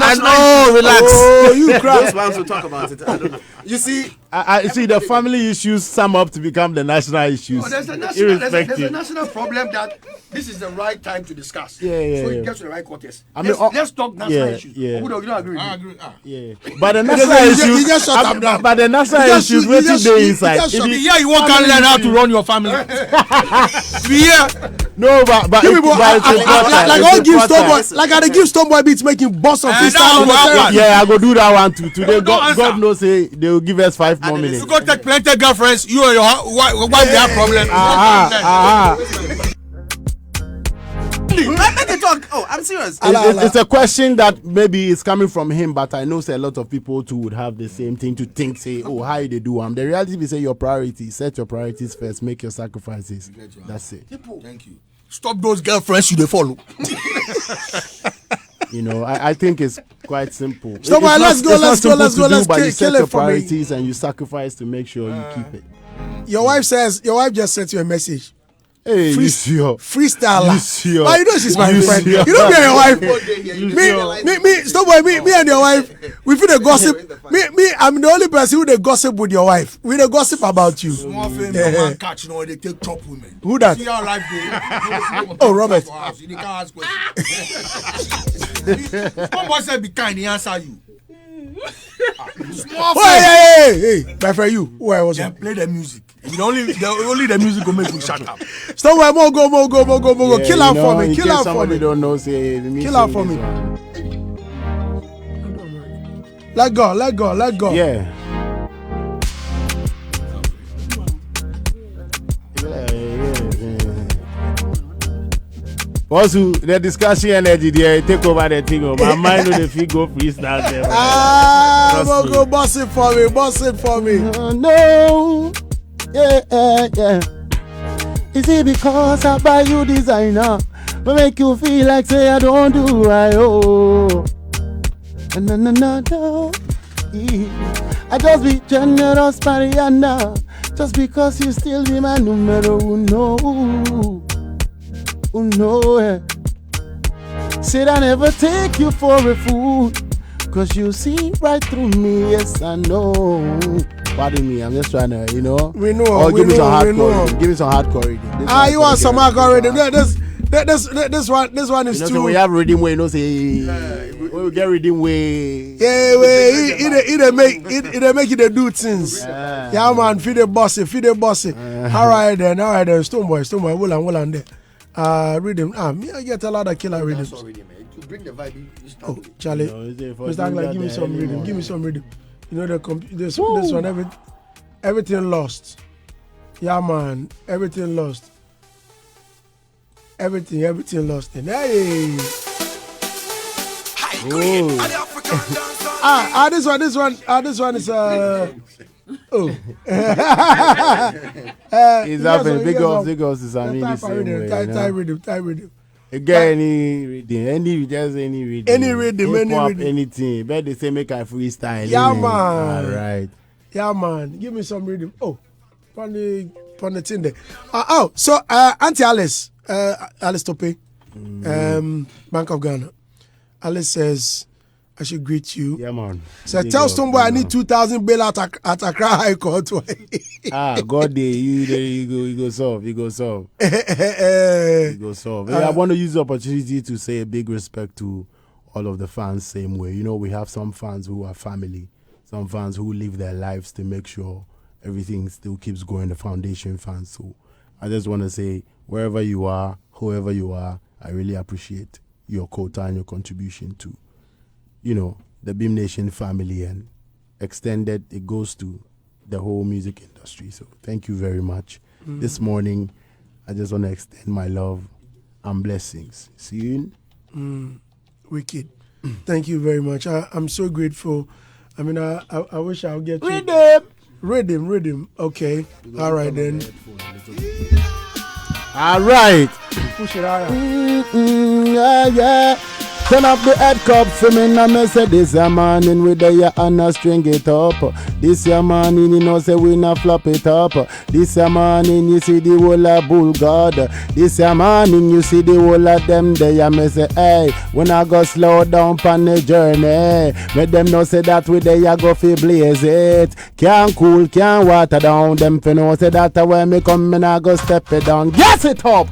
Speaker 8: Relax.
Speaker 1: Oh, you cry.
Speaker 8: Those ones will talk about it. I don't know. You see,
Speaker 2: I see the family issues sum up to become the national issues.
Speaker 7: No, there's a national problem that this is the right time to discuss. So it gets to the right quarters. Let's talk national issues.
Speaker 2: Yeah.
Speaker 7: You don't agree with me?
Speaker 3: I agree.
Speaker 2: Yeah. But the national issues,
Speaker 1: you just shut up now.
Speaker 2: But the national issues, what you do inside?
Speaker 3: You want to learn how to run your family.
Speaker 2: No, but
Speaker 1: like I give Stonebwoy, like I give Stonebwoy beats making boss of freestyle.
Speaker 2: Yeah, I go do that one too. Today, God knows say they will give us 5 more minutes.
Speaker 3: You go take plenty girlfriends. You and your wife they have problems.
Speaker 8: Let me talk. Oh, I'm serious.
Speaker 2: It's a question that maybe is coming from him, but I know say a lot of people too would have the same thing to think. Say, oh, how they do? The reality is say your priorities. Set your priorities first. Make your sacrifices. That's it.
Speaker 3: Thank you. Stop those girlfriends you they follow.
Speaker 2: You know, I think it's quite simple.
Speaker 1: So let's go. But you
Speaker 2: set your priorities and you sacrifice to make sure you keep it.
Speaker 1: Your wife just sent you a message.
Speaker 2: Hey,
Speaker 1: freestyler.
Speaker 2: But
Speaker 1: you know she's my friend. You know me and your wife. Me and your wife. We feel the gossip. Me, I'm the only person who they gossip with your wife. We the gossip about you.
Speaker 3: Small fame, man catch, they take top women.
Speaker 1: Who that?
Speaker 3: See how life goes.
Speaker 1: Oh, Robert.
Speaker 3: You can't ask questions. Someone said be kind, he answer you. Small fame.
Speaker 1: Hey, my friend, you. Where was it?
Speaker 3: Play the music. Only the music will make you shut up.
Speaker 1: Somewhere more go. Yeah, kill her for me. Kill her for me.
Speaker 2: Don't know, say,
Speaker 1: kill her for me. Let go.
Speaker 2: Yeah. Also, the discussion energy there, take over the thing. My mind on the feet go freestyle there.
Speaker 1: Go boss it for me.
Speaker 2: No. Yeah. Is it because I buy you designer? But make you feel like say I don't do right, oh. No. I just be generous, Mariana. Just because you still be my numero uno. Said I never take you for a fool. Cause you see right through me, yes I know. Pardon me, I'm just trying to,
Speaker 1: We know.
Speaker 2: Give me some hardcore reading.
Speaker 1: You want some hardcore reading? This one is too.
Speaker 2: We have reading way, we get reading way.
Speaker 1: Yeah, it make it do things. Yeah, man, feed the bossy. All right then, Stonebwoy, hold on there. Read him. Me, I get a lot of killer readings.
Speaker 7: To bring the vibe.
Speaker 1: Oh, Charlie, Mr. Angler, give me some reading. You know this one, everything lost. Yeah, man, everything lost. Everything lost. And hey. This one is
Speaker 2: He's having big ups is I mean the same way.
Speaker 1: Tie rhythm.
Speaker 2: Again, any reading. Anything. But they say make I freestyle.
Speaker 1: Yeah, man.
Speaker 2: All right.
Speaker 1: Yeah, man. Give me some reading. Oh, on the thing there. So Auntie Alice, Alice Tope, Bank of Ghana. Alice says, I should greet you.
Speaker 2: Yeah, man.
Speaker 1: So tell Stonebwoy I need 2,000 bail at Accra High Court.
Speaker 2: God day, you go solve. I want to use the opportunity to say a big respect to all of the fans same way. We have some fans who are family, some fans who live their lives to make sure everything still keeps going, the foundation fans. So I just want to say, wherever you are, whoever you are, I really appreciate your quota and your contribution to the Beam Nation family, and extended it goes to the whole music industry. So thank you very much. This morning, I just want to extend my love and blessings. See you.
Speaker 1: Wicked. Thank you very much. I'm so grateful. I mean, I wish I'll get you. Rhythm. Okay. All right then.
Speaker 2: All right.
Speaker 1: push it out.
Speaker 2: Yeah, yeah. Turn up the head cup for me now. Me say this a morning with the and a string it up. This a morning you know say we na flop it up. This a morning you see the whole of bull god. This a morning you see the whole of them there. Me say hey, when I go slow down on the journey, let them know say that we there go fi blaze it. Can't cool, can't water down. Them fi know say that when me come me I go step it down. Get it up.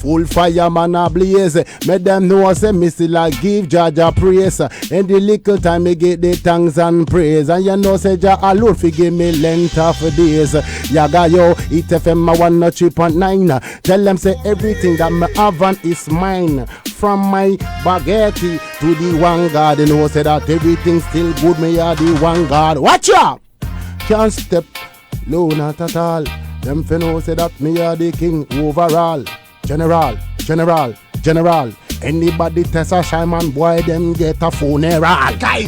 Speaker 2: Full fire man a blaze. Make them know say me still a give Jaja praise. In the little time me get the thanks and praise. And you know say Jah alone fi give me length of days. Yaga yo, it FM a 103.9. Tell them say everything that me have and is mine. From my baguette to the one God. You know say that everything still good. Me a the one God. Watch out! Can't step low not at all. Them fi know say that me a the king overall. General. Anybody test a Shyman boy, them get a funeral. Guy.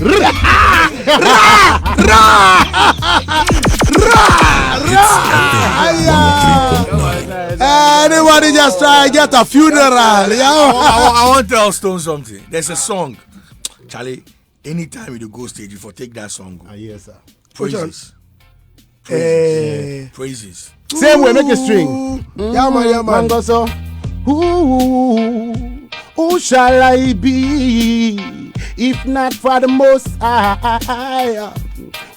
Speaker 1: Anybody just try and get a funeral.
Speaker 3: I want to tell Stone something. There's a song, Charlie. Anytime you go stage, you for take that song.
Speaker 2: Yes, sir.
Speaker 3: Praises.
Speaker 1: Hey.
Speaker 3: Praises.
Speaker 2: Same way, make a string.
Speaker 1: Yeah, man.
Speaker 2: Mango so. Who shall I be if not for the Most High,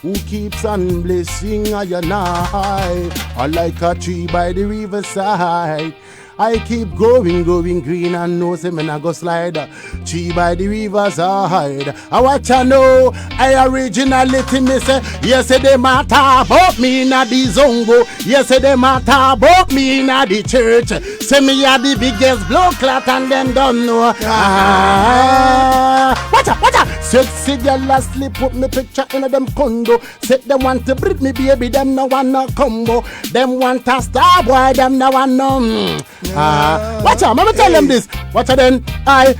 Speaker 2: who keeps on blessing I and I like a tree by the riverside. I keep growing green and know say me I go slide. Tree by the riverside. I watch I know I originality me say yes they matter about me in the zongo. Yes they matter about me in the church. Say me are the biggest blood clot and them don't know. Watch out. Sexy girl asleep put me picture in them condo. Say they want to breed me baby, them no want no combo. Them want a star boy, them no want no. Watch out, I'ma tell them this. Watch out then.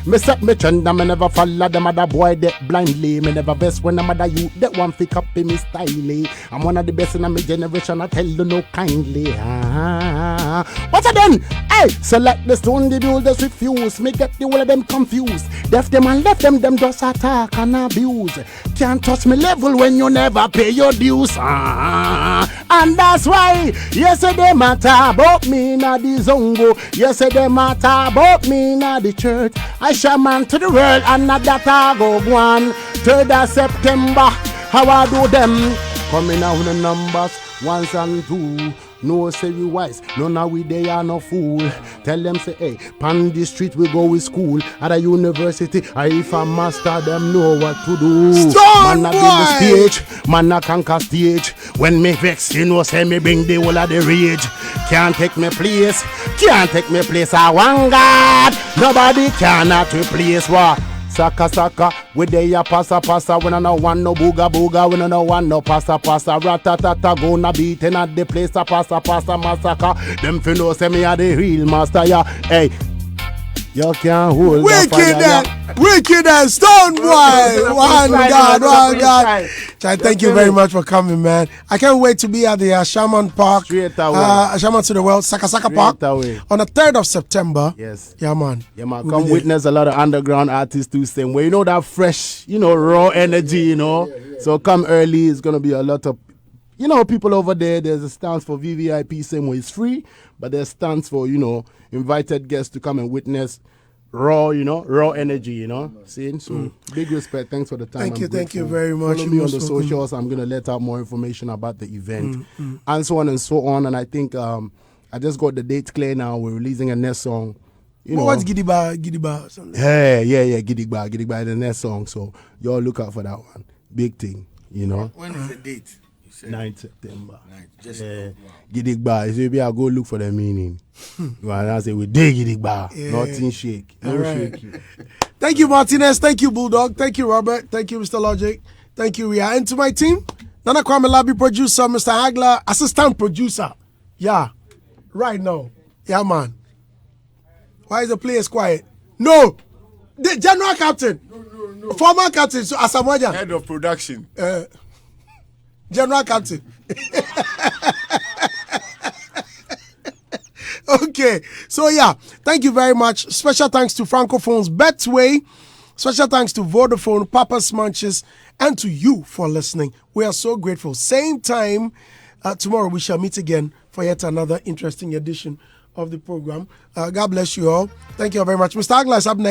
Speaker 2: Me set me trend and me never follow them other boy that blindly. Me never best when them other youth that want to copy me style. I'm one of the best in my generation, I tell you no kindly. Watch out then. Select the stone, the build, the refuse. Me get the whole of them confused. Def them and left them just attack and abuse. Can't touch me level when you never pay your dues. And that's why, yes, they matter about me in the zongo. Yes, they matter about me in the church. I shall man to the world and not that I go one. 3rd of September, how I do them? Coming out with the numbers, 1 and 2. No say we wise, none of we they are no fool. Tell them say, hey, pan the street we go with school. At a university, if a master them know what to do. Man a build the stage, man a conquer stage. When me vex, you know say me bring the whole of the rage. Can't take me place, I want God. Nobody cannot replace what. Saka, we dey a passa, we no want no booga, we no want no passa, ratatata, gonna beatin' at the place, a passa, massacre. Them fi know say me a the real master, yeah. Hey, you can't hold the fire.
Speaker 1: Wicked and Stonebwoy. One God. Chai, thank you very much for coming, man. I can't wait to be at the Shaman Park.
Speaker 2: Straight away.
Speaker 1: Shaman to the World, Saka Park.
Speaker 2: Away.
Speaker 1: On the 3rd of September.
Speaker 2: Yes.
Speaker 1: Yeah, man.
Speaker 2: We'll come witness a lot of underground artists too, same way. You know that fresh, raw energy, Yeah. So come early. It's going to be a lot of, people over there. There's a stance for VVIP, same way. It's free, but there's stands for, invited guests to come and witness raw energy, seeing. So big respect. Thanks for the time.
Speaker 1: Thank you very much.
Speaker 2: Follow me on the socials. I'm gonna let out more information about the event and so on and so on. And I think I just got the date clear now. We're releasing a next song.
Speaker 1: What's Gidigba?
Speaker 2: Yeah, Gidigba, the next song. So y'all look out for that one. Big thing,
Speaker 3: When is the date?
Speaker 2: 9th September.
Speaker 3: Just
Speaker 2: Gidigba. So maybe I'll go look for the meaning. I say we dig Gidigba. Nothing shake. No shake.
Speaker 1: Thank you, Martinez. Thank you, Bulldog. Thank you, Robert. Thank you, Mr. Logic. Thank you, Ria. And to my team, Nana Kwame Labi, producer, Mr. Hagler, assistant producer. Yeah, right now. Yeah, man. Why is the players quiet? No. The general captain. No. Former captain, so Asamoah.
Speaker 9: Head of production.
Speaker 1: General captain. Okay, so yeah, thank you very much. Special thanks to Francophone's Betway. Special thanks to Vodafone, Papa's Munches, and to you for listening. We are so grateful. Same time tomorrow, we shall meet again for yet another interesting edition of the program. God bless you all. Thank you all very much. Mr. Agla is up next.